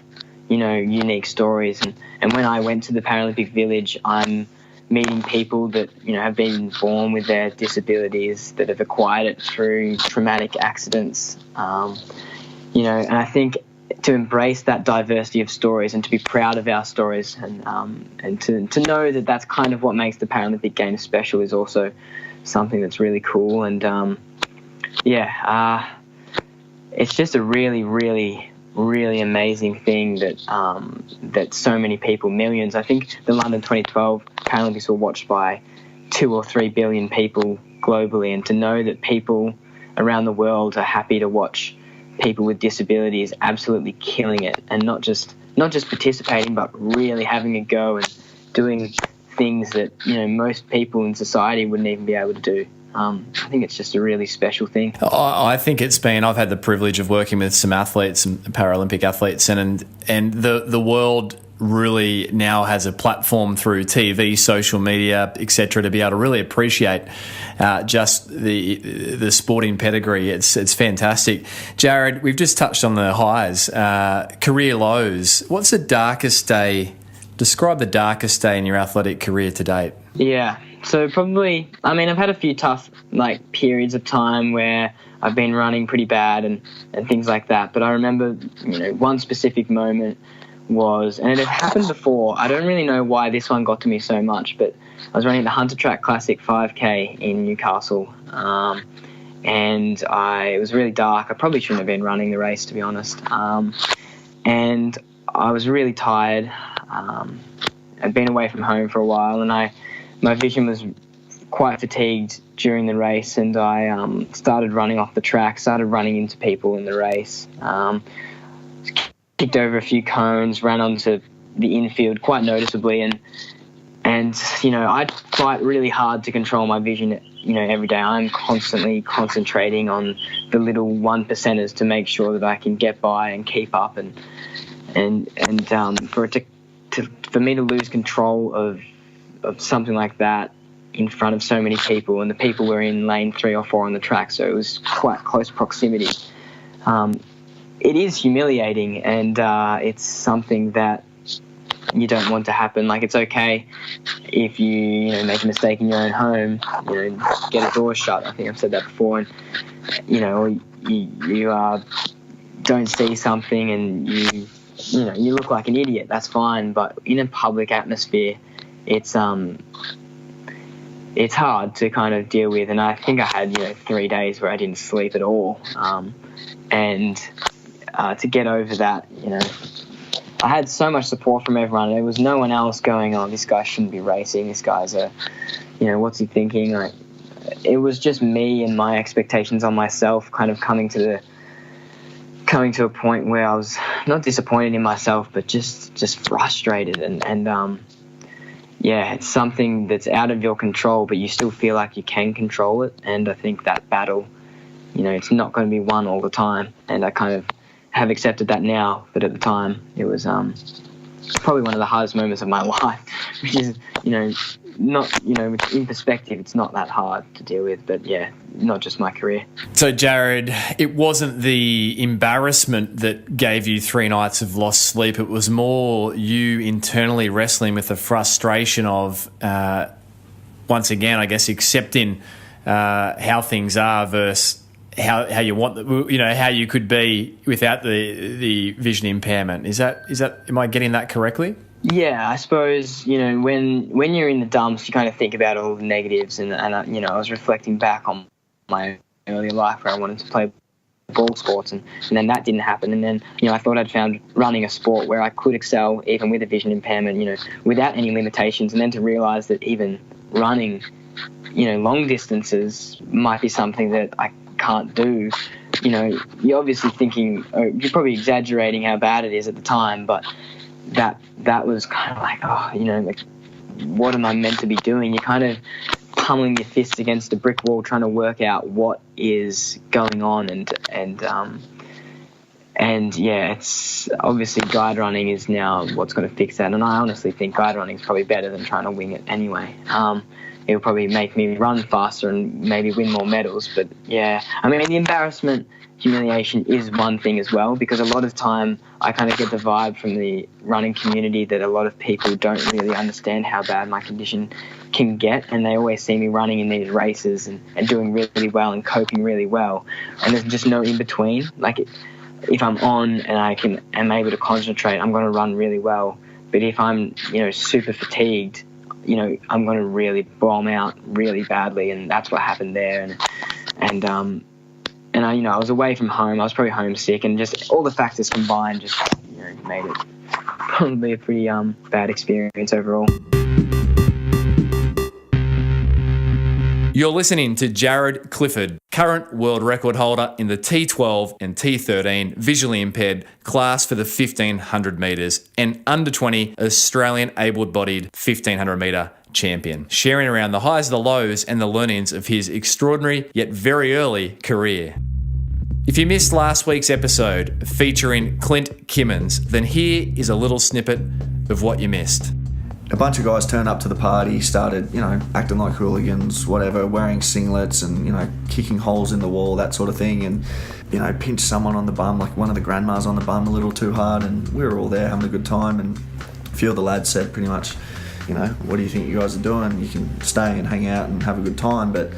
unique stories. And when I went to the Paralympic Village, I'm meeting people that, have been born with their disabilities, that have acquired it through traumatic accidents. And I think to embrace that diversity of stories and to be proud of our stories and to know that that's kind of what makes the Paralympic Games special is also something that's really cool. And, it's just a really, really, really amazing thing that so many people, millions. I think the London 2012 Paralympics were watched by 2 or 3 billion people globally, and to know that people around the world are happy to watch people with disabilities absolutely killing it, and not just participating, but really having a go and doing things that most people in society wouldn't even be able to do. I think it's just a really special thing. I think I've had the privilege of working with some athletes and Paralympic athletes, and the world really now has a platform through TV, social media, etc., to be able to really appreciate just the sporting pedigree. It's fantastic. Jaryd, we've just touched on the highs, career lows. What's the darkest day? Describe the darkest day in your athletic career to date. Yeah. So probably, I've had a few tough periods of time where I've been running pretty bad and things like that. But I remember, one specific moment was, and it had happened before. I don't really know why this one got to me so much, but I was running the Hunter Track Classic 5K in Newcastle, and it was really dark. I probably shouldn't have been running the race, to be honest. And I was really tired. I'd been away from home for a while, and my vision was quite fatigued during the race, and I started running off the track, started running into people in the race, kicked over a few cones, ran onto the infield quite noticeably, and I fight really hard to control my vision, every day. I'm constantly concentrating on the little 1%ers to make sure that I can get by and keep up, and for me to lose control of something like that in front of so many people, and the people were in lane 3 or 4 on the track, so it was quite close proximity. It is humiliating, and it's something that you don't want to happen. It's okay if you make a mistake in your own home, get a door shut. I think I've said that before, and or you don't see something and you look like an idiot. That's fine, but in a public atmosphere, it's hard to kind of deal with. And I think I had 3 days where I didn't sleep at all, and to get over that, I had so much support from everyone. There was no one else going, "Oh, this guy shouldn't be racing. This guy's what's he thinking?" It was just me and my expectations on myself, kind of coming to a point where I was not disappointed in myself, but just frustrated, and it's something that's out of your control, but you still feel like you can control it. And I think that battle, it's not going to be won all the time, and I kind of have accepted that now, but at the time it was probably one of the hardest moments of my life, which is not in perspective, it's not that hard to deal with, but not just my career. So Jaryd, it wasn't the embarrassment that gave you 3 nights of lost sleep, it was more you internally wrestling with the frustration of once again, I guess, accepting how things are versus how you want, how you could be without the vision impairment. Is that? Am I getting that correctly? Yeah, I suppose, when you're in the dumps, you kind of think about all the negatives, and I was reflecting back on my earlier life where I wanted to play ball sports, and then that didn't happen. And then, I thought I'd found running a sport where I could excel even with a vision impairment, without any limitations. And then to realize that even running, long distances might be something that I can't do. You're obviously thinking, you're probably exaggerating how bad it is at the time, but that was kind of what am I meant to be doing? You're kind of pummeling your fists against a brick wall trying to work out what is going on, and it's obviously guide running is now what's going to fix that, and I honestly think guide running is probably better than trying to wing it anyway. it'll probably make me run faster and maybe win more medals. But yeah, I mean, the embarrassment, humiliation is one thing as well, because a lot of time I kind of get the vibe from the running community that a lot of people don't really understand how bad my condition can get, and they always see me running in these races and doing really well and coping really well, and there's just no in between. Like, if I'm on and am able to concentrate, I'm going to run really well. But if I'm, super fatigued, I'm going to really bomb out really badly, and that's what happened there. And I was away from home. I was probably homesick, and just all the factors combined just, made it probably a pretty bad experience overall. You're listening to Jaryd Clifford, current world record holder in the T12 and T13 visually impaired class for the 1500 metres, and under 20 Australian able-bodied 1500 metre champion, sharing around the highs, the lows and the learnings of his extraordinary yet very early career. If you missed last week's episode featuring Clint Kimmins, then here is a little snippet of what you missed. A bunch of guys turned up to the party, started, acting like hooligans, whatever, wearing singlets and, kicking holes in the wall, that sort of thing, and, pinched someone on the bum, like one of the grandmas on the bum a little too hard, and we were all there having a good time, and a few of the lads said pretty much, what do you think you guys are doing? You can stay and hang out and have a good time, but,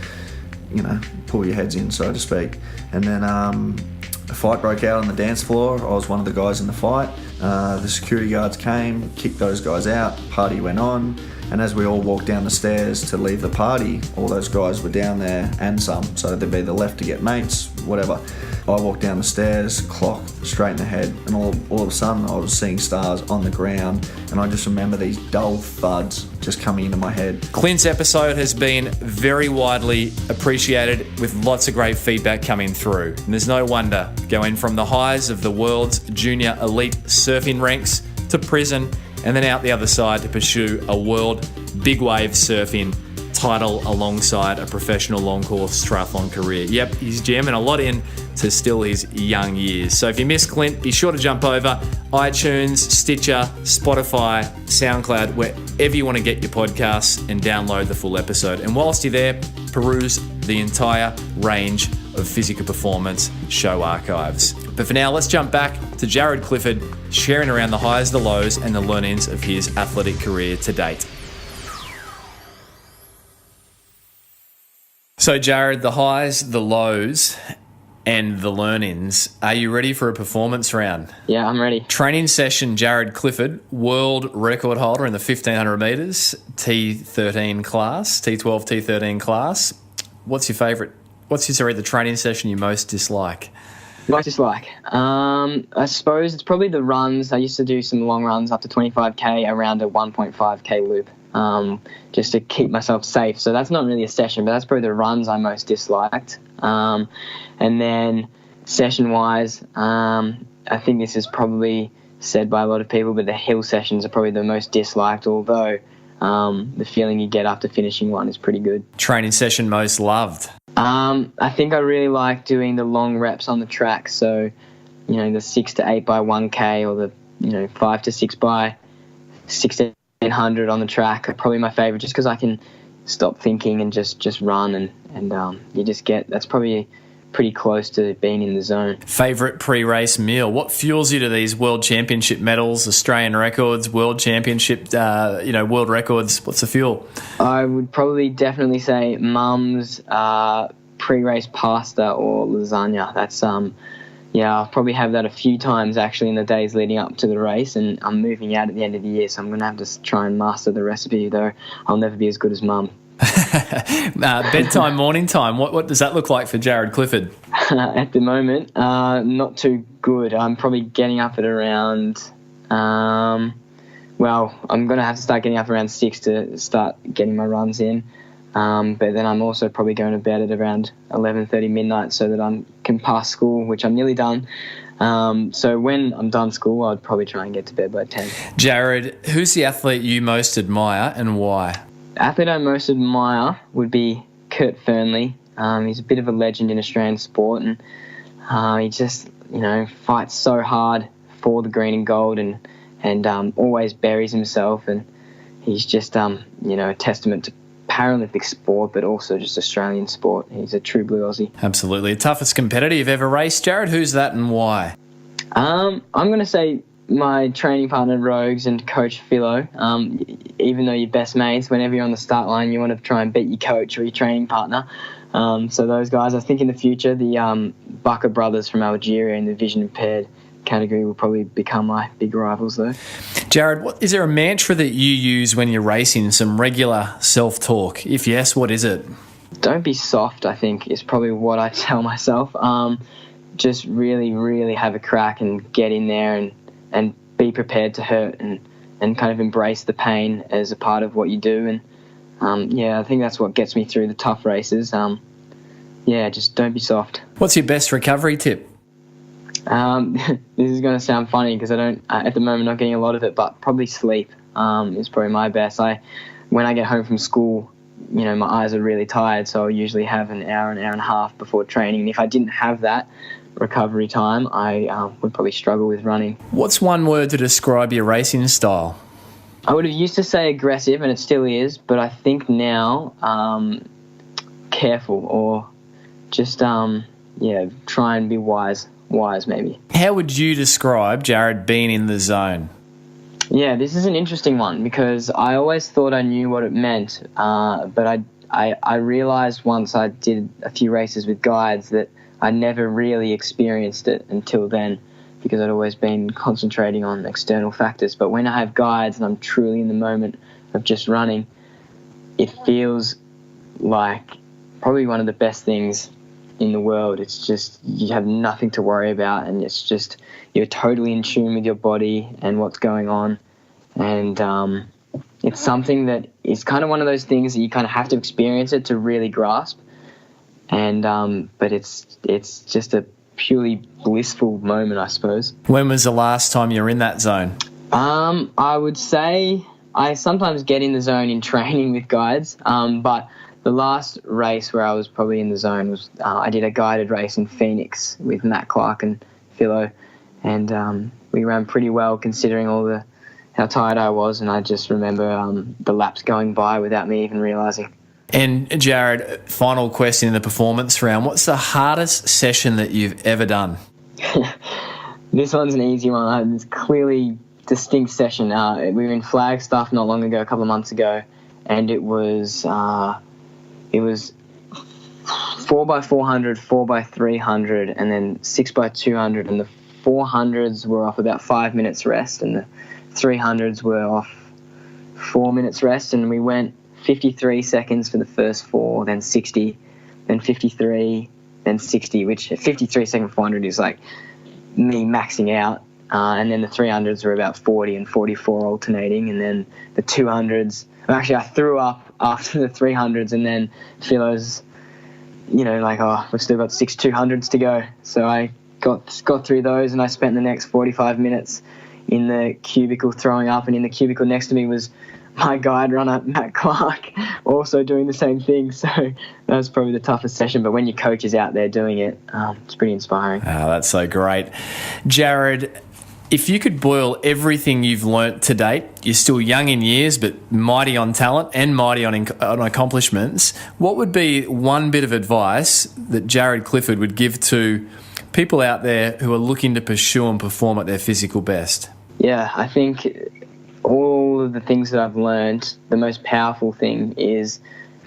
pull your heads in, so to speak. And then a fight broke out on the dance floor. I was one of the guys in the fight. The security guards came, kicked those guys out, party went on, and as we all walked down the stairs to leave the party, all those guys were down there and some, so they'd either left to get mates, whatever. I walked down the stairs, clock straight in the head, and all of a sudden I was seeing stars on the ground, and I just remember these dull thuds just coming into my head. Clint's episode has been very widely appreciated, with lots of great feedback coming through. And there's no wonder, going from the highs of the world's junior elite surfing ranks to prison, and then out the other side to pursue a world big wave surfing title alongside a professional long course triathlon career. Yep, he's jamming a lot in to still his young years. So if you missed Clint, be sure to jump over iTunes, Stitcher, Spotify, SoundCloud, wherever you want to get your podcasts, and download the full episode. And whilst you're there, peruse the entire range of Physical Performance show archives. But for now, let's jump back to Jaryd Clifford, sharing around the highs, the lows and the learnings of his athletic career to date. So Jaryd, the highs, the lows and the learnings. Are you ready for a performance round? Yeah, I'm ready. Training session, Jaryd Clifford, world record holder in the 1500 metres, T13 class, T12, T13 class. What's the training session you most dislike? Most dislike? I suppose it's probably the runs. I used to do some long runs up to 25k around a 1.5k loop. Just to keep myself safe. So that's not really a session, but that's probably the runs I most disliked. And then session-wise, I think this is probably said by a lot of people, but the hill sessions are probably the most disliked, although the feeling you get after finishing one is pretty good. Training session most loved? I think I really like doing the long reps on the track. So, the 6 to 8 by 1K or the, 5 to 6 by 1600 on the track are probably my favourite, just because I can stop thinking and just run and you just get, that's probably pretty close to being in the zone. Favourite pre-race meal? What fuels you to these World Championship medals, Australian records, World Championship, world records? What's the fuel? I would probably definitely say mum's pre-race pasta or lasagna. That's I'll probably have that a few times actually in the days leading up to the race, and I'm moving out at the end of the year, so I'm going to have to try and master the recipe, though I'll never be as good as mum. Bedtime, morning time, what does that look like for Jaryd Clifford? At the moment, not too good. I'm probably getting up at around, I'm going to have to start getting up around 6 to start getting my runs in. But then I'm also probably going to bed at around 11:30 midnight so that I can pass school, which I'm nearly done. So when I'm done school, I'd probably try and get to bed by 10. Jaryd, who's the athlete you most admire and why? The athlete I most admire would be Kurt Fearnley. He's a bit of a legend in Australian sport, and he just, fights so hard for the green and gold and always buries himself, and he's just, a testament to Paralympic sport, but also just Australian sport. He's a true blue Aussie. Absolutely. Toughest competitor you've ever raced, Jaryd? Who's that and why? I'm going to say my training partner, Rogues, and coach, Philo. Even though you're best mates, whenever you're on the start line, you want to try and beat your coach or your training partner. So those guys, I think in the future, the Bakr brothers from Algeria in the vision impaired category will probably become my big rivals though. Jaryd, is there a mantra that you use when you're racing, some regular self-talk? If yes, what is it? Don't be soft, I think, is probably what I tell myself. Just really, really have a crack and get in there and be prepared to hurt and kind of embrace the pain as a part of what you do. And I think that's what gets me through the tough races. Just don't be soft. What's your best recovery tip? This is going to sound funny because I don't, at the moment, not getting a lot of it, but probably sleep is probably my best. When I get home from school, my eyes are really tired, so I'll usually have an hour and a half before training. And if I didn't have that recovery time, I would probably struggle with running. What's one word to describe your racing style? I would have used to say aggressive, and it still is, but I think now careful, or just try and be wise maybe. How would you describe Jaryd being in the zone? Yeah, this is an interesting one because I always thought I knew what it meant, but I realised once I did a few races with guides that I never really experienced it until then because I'd always been concentrating on external factors. But when I have guides and I'm truly in the moment of just running, it feels like probably one of the best things in the world. It's just you have nothing to worry about, and it's just you're totally in tune with your body and what's going on. And it's something that is kind of one of those things that you kind of have to experience it to really grasp. And but it's just a purely blissful moment, I suppose. When was the last time you were in that zone? I would say I sometimes get in the zone in training with guides, but the last race where I was probably in the zone was I did a guided race in Phoenix with Matt Clark and Philo, and we ran pretty well considering how tired I was, and I just remember the laps going by without me even realising. And Jaryd, final question in the performance round. What's the hardest session that you've ever done? This one's an easy one. It's clearly distinct session. We were in Flagstaff not long ago, a couple of months ago, and it was 4x400, 4x300, and then 6x200, and the 400s were off about 5 minutes rest, and the 300s were off 4 minutes rest, and we went 53 seconds for the first four, then 60, then 53, then 60, which 53 second 400 is like me maxing out. And then the 300s were about 40 and 44 alternating, and then the 200s. Actually, I threw up after the 300s, and then Philo's, we've still got 6 200s to go. So I got through those, and I spent the next 45 minutes in the cubicle throwing up, and in the cubicle next to me was my guide runner, Matt Clark, also doing the same thing. So that was probably the toughest session. But when your coach is out there doing it, it's pretty inspiring. Oh, that's so great. Jaryd, if you could boil everything you've learnt to date, you're still young in years, but mighty on talent and mighty on accomplishments, what would be one bit of advice that Jaryd Clifford would give to people out there who are looking to pursue and perform at their physical best? Yeah, I think all of the things that I've learned, the most powerful thing is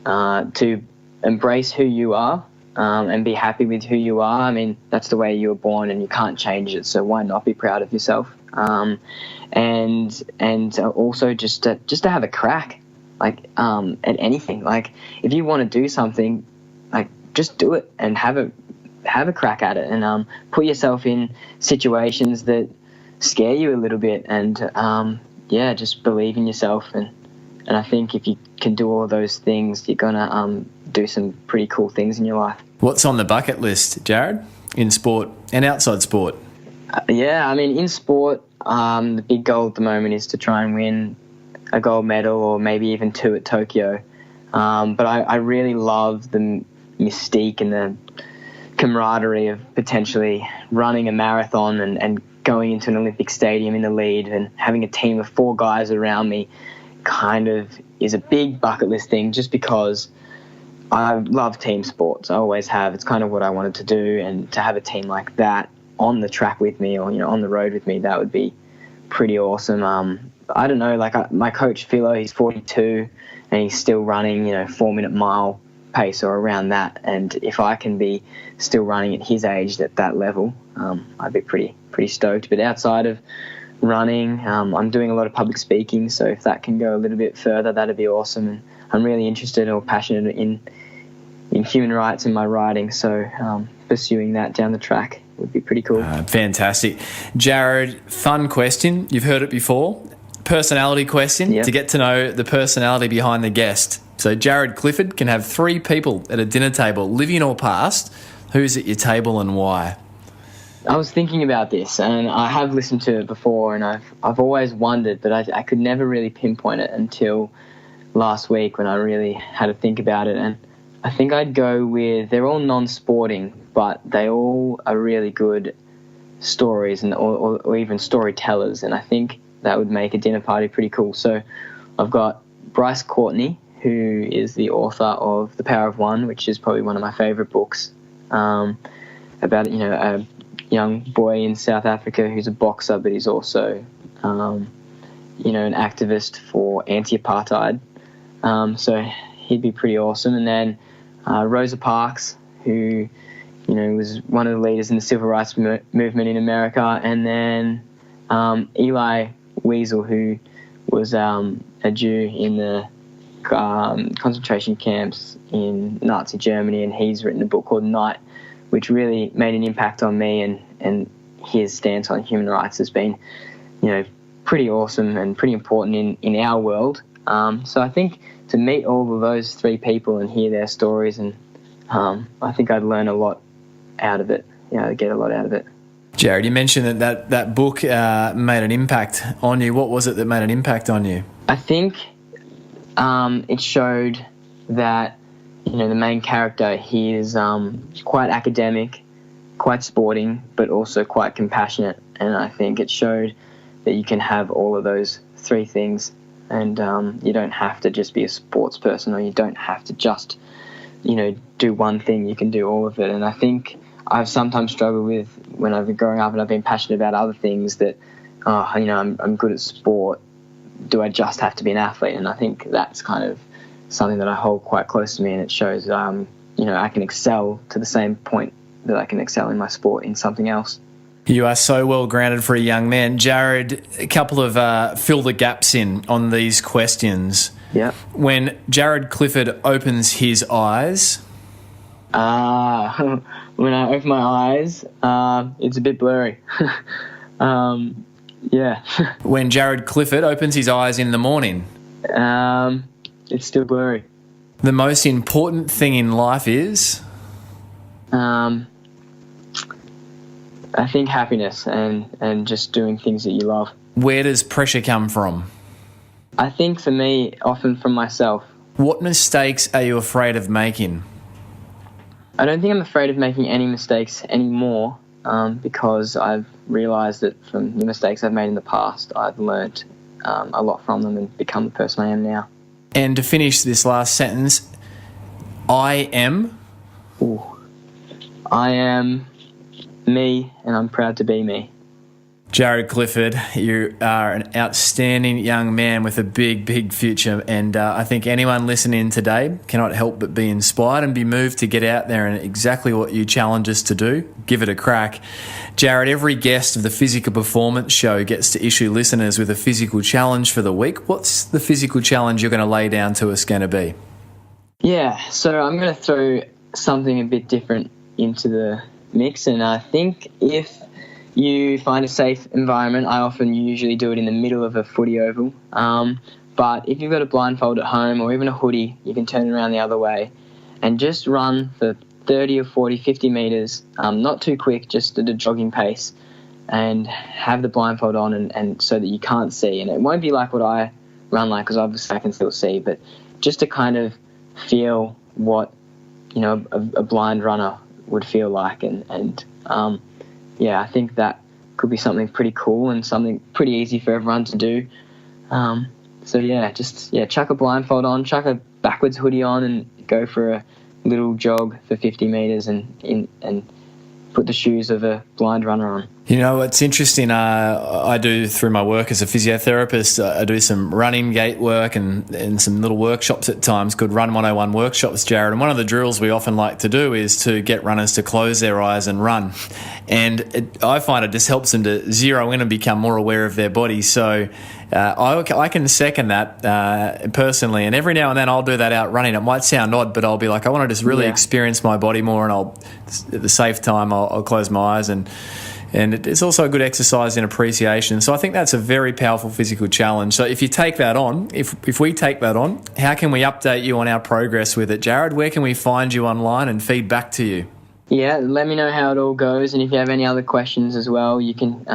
to embrace who you are and be happy with who you are. I mean, that's the way you were born and you can't change it, so why not be proud of yourself? And also just to have a crack, at anything. Like, if you want to do something, just do it and have a crack at it, and put yourself in situations that scare you a little bit, and just believe in yourself, and I think if you can do all of those things, you're gonna do some pretty cool things in your life. What's on the bucket list, Jaryd, in sport and outside sport? In sport, the big goal at the moment is to try and win a gold medal, or maybe even 2 at Tokyo. But I really love the mystique and the camaraderie of potentially running a marathon and going into an Olympic stadium in the lead and having a team of 4 guys around me kind of is a big bucket list thing just because I love team sports. I always have. It's kind of what I wanted to do, and to have a team like that on the track with me, or on the road with me, that would be pretty awesome. I don't know, like my coach Philo, he's 42 and he's still running 4-minute mile pace or around that, and if I can be still running at his age at that level, I'd be pretty stoked. But outside of running, I'm doing a lot of public speaking, so if that can go a little bit further, that'd be awesome. And I'm really interested or passionate in human rights in my writing, so pursuing that down the track would be pretty cool. Fantastic. Jaryd, fun question. You've heard it before. Personality question, Yep. to get to know the personality behind the guest. So Jaryd Clifford can have 3 people at a dinner table, living or past. Who's at your table and why? I was thinking about this, and I have listened to it before, and I've always wondered, but I could never really pinpoint it until last week when I really had to think about it. And I think I'd go with, they're all non-sporting, but they all are really good stories or even storytellers, and I think that would make a dinner party pretty cool. So I've got Bryce Courtney, who is the author of The Power of One, which is probably one of my favourite books, about a young boy in South Africa who's a boxer, but he's also an activist for anti-apartheid. So he'd be pretty awesome. And then Rosa Parks, who was one of the leaders in the civil rights movement in America, and then Eli Wiesel, who was a Jew in the concentration camps in Nazi Germany, and he's written a book called Night, which really made an impact on me, and his stance on human rights has been, pretty awesome and pretty important in our world. So I think to meet all of those 3 people and hear their stories, and I think I'd learn a lot out of it, get a lot out of it. Jaryd, you mentioned that book made an impact on you. What was it that made an impact on you? I think it showed that, the main character, he is quite academic, quite sporting, but also quite compassionate. And I think it showed that you can have all of those 3 things, and you don't have to just be a sports person, or you don't have to just, do one thing. You can do all of it. And I think I've sometimes struggled with, when I've been growing up and I've been passionate about other things, that, I'm good at sport. Do I just have to be an athlete? And I think that's kind of something that I hold quite close to me, and it shows, I can excel to the same point that I can excel in my sport in something else. You are so well grounded for a young man. Jaryd, a couple of fill the gaps in on these questions. Yeah. When Jaryd Clifford opens his eyes... when I open my eyes, it's a bit blurry. Yeah. When Jaryd Clifford opens his eyes in the morning... it's still blurry. The most important thing in life is... I think happiness and just doing things that you love. Where does pressure come from? I think for me, often from myself. What mistakes are you afraid of making? I don't think I'm afraid of making any mistakes anymore, because I've realised that from the mistakes I've made in the past, I've learnt a lot from them and become the person I am now. And to finish this last sentence, I am... Ooh. I am me, and I'm proud to be me. Jaryd Clifford, you are an outstanding young man with a big, big future, and I think anyone listening today cannot help but be inspired and be moved to get out there and exactly what you challenge us to do. Give it a crack. Jaryd, every guest of the Physical Performance Show gets to issue listeners with a physical challenge for the week. What's the physical challenge you're going to lay down to us going to be? Yeah, so I'm going to throw something a bit different into the mix, and I think if you find a safe environment, I often usually do it in the middle of a footy oval, but if you've got a blindfold at home or even a hoodie, you can turn it around the other way and just run for 30 or 40, 50 metres, not too quick, just at a jogging pace, and have the blindfold on and so that you can't see. And it won't be like what I run like, because obviously I can still see, but just to kind of feel what a blind runner would feel like, and I think that could be something pretty cool and something pretty easy for everyone to do. So chuck a blindfold on, chuck a backwards hoodie on, and go for a little jog for 50 meters and put the shoes of a blind runner on. You know, it's interesting. I do, through my work as a physiotherapist, I do some running gait work and some little workshops at times, good Run 101 workshops, Jaryd. And one of the drills we often like to do is to get runners to close their eyes and run. And I find it just helps them to zero in and become more aware of their body. So I can second that personally. And every now and then I'll do that out running. It might sound odd, but I'll be like, I want to just really experience my body more, and at the safe time, I'll close my eyes. And it's also a good exercise in appreciation. So I think that's a very powerful physical challenge. So if you take that on, if we take that on, how can we update you on our progress with it, Jaryd? Where can we find you online and feed back to you? Yeah, let me know how it all goes. And if you have any other questions as well, you can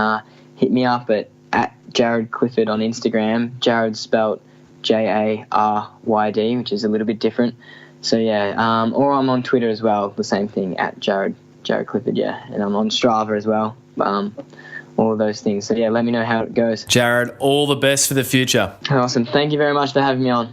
hit me up at Jaryd Clifford on Instagram. Jaryd spelt Jaryd, which is a little bit different. So or I'm on Twitter as well, the same thing, at Jaryd Clifford, and I'm on Strava as well. All of those things. So let me know how it goes. Jaryd, all the best for the future. Awesome. Thank you very much for having me on.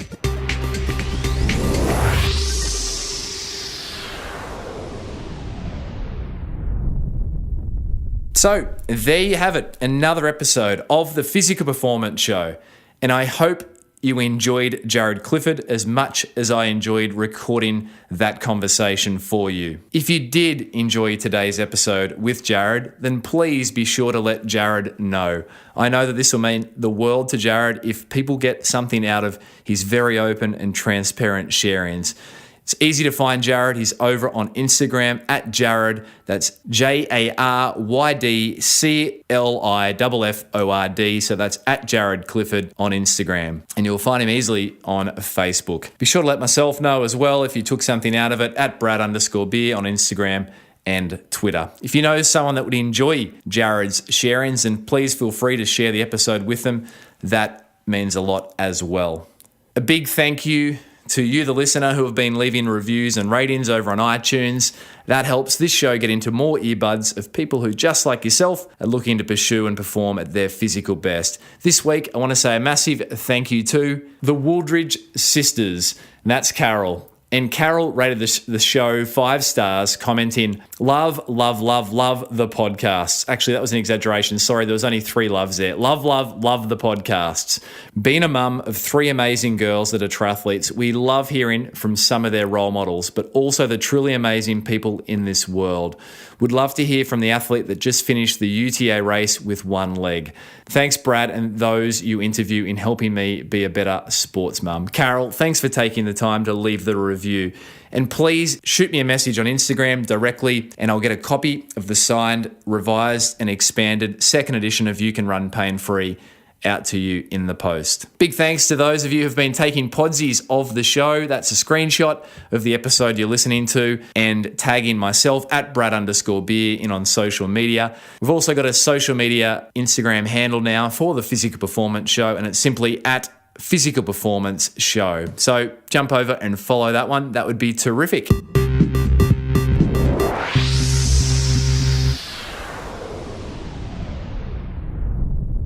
So there you have it, another episode of the Physical Performance Show. And I hope you enjoyed Jaryd Clifford as much as I enjoyed recording that conversation for you. If you did enjoy today's episode with Jaryd, then please be sure to let Jaryd know. I know that this will mean the world to Jaryd if people get something out of his very open and transparent sharings. It's easy to find Jaryd. He's over on Instagram at Jaryd. That's JarydClifford. So that's at Jaryd Clifford on Instagram. And you'll find him easily on Facebook. Be sure to let myself know as well if you took something out of it at Brad_beer on Instagram and Twitter. If you know someone that would enjoy Jaryd's sharings, then please feel free to share the episode with them. That means a lot as well. A big thank you to you, the listener, who have been leaving reviews and ratings over on iTunes. That helps this show get into more earbuds of people who, just like yourself, are looking to pursue and perform at their physical best. This week, I want to say a massive thank you to the Wooldridge sisters. And that's Carol. And Carol rated the show 5 stars, commenting, love the podcasts. Actually, that was an exaggeration. Sorry, there was only 3 loves there. Love the podcasts. Being a mum of 3 amazing girls that are triathletes, we love hearing from some of their role models, but also the truly amazing people in this world. Would love to hear from the athlete that just finished the UTA race with 1 leg. Thanks, Brad, and those you interview in helping me be a better sports mum. Carol, thanks for taking the time to leave the review. And please shoot me a message on Instagram directly, and I'll get a copy of the signed, revised, and expanded 2nd edition of You Can Run Pain Free out to you in the post. Big thanks to those of you who've been taking podsies of the show. That's a screenshot of the episode you're listening to and tagging myself at Brad_beer in on social media. We've also got a social media Instagram handle now for the Physical Performance Show, and it's simply at Physical Performance Show. So jump over and follow that one. That would be terrific.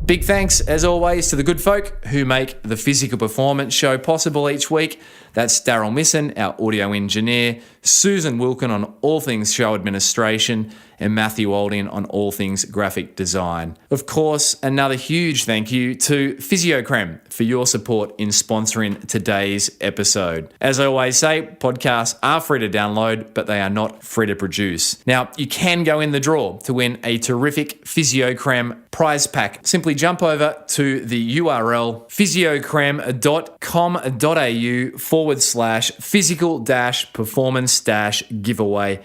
Big thanks, as always, to the good folk who make the Physical Performance Show possible each week. That's Daryl Misson, our audio engineer, Susan Wilkin on all things show administration, and Matthew Olding on all things graphic design. Of course, another huge thank you to Physiocrem for your support in sponsoring today's episode. As I always say, podcasts are free to download, but they are not free to produce. Now, you can go in the draw to win a terrific Physiocrem prize pack. Simply jump over to the URL physiocrem.com.au/physical-performance-giveaway/.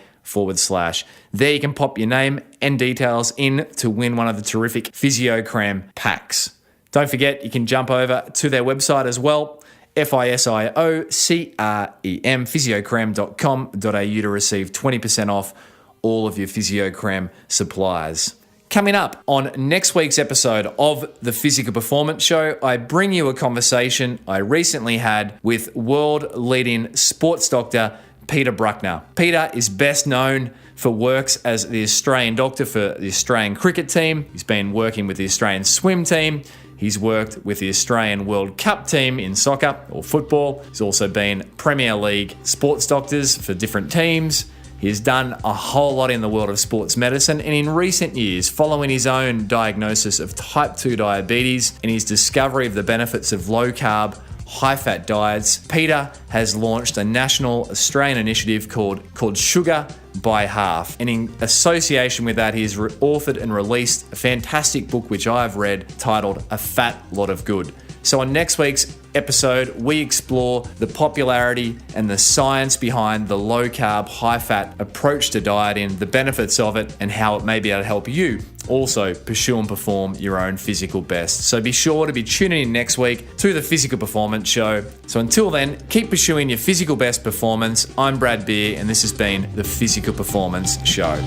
There you can pop your name and details in to win one of the terrific Physiocrem packs. Don't forget, you can jump over to their website as well, FISIOCREM, physiocrem.com.au, to receive 20% off all of your Physiocrem supplies. Coming up on next week's episode of the Physical Performance Show, I bring you a conversation I recently had with world-leading sports doctor Peter Bruckner. Peter is best known for works as the Australian doctor for the Australian cricket team. He's been working with the Australian swim team. He's worked with the Australian World Cup team in soccer or football. He's also been Premier League sports doctors for different teams. He's done a whole lot in the world of sports medicine, and in recent years, following his own diagnosis of type 2 diabetes and his discovery of the benefits of low-carb, high-fat diets, Peter has launched a national Australian initiative called Sugar by Half. And in association with that, he's authored and released a fantastic book which I've read titled A Fat Lot of Good. So on next week's episode, we explore the popularity and the science behind the low-carb, high-fat approach to dieting, the benefits of it, and how it may be able to help you also pursue and perform your own physical best. So be sure to be tuning in next week to the Physical Performance Show. So until then, keep pursuing your physical best performance. I'm Brad Beer, and this has been the Physical Performance Show.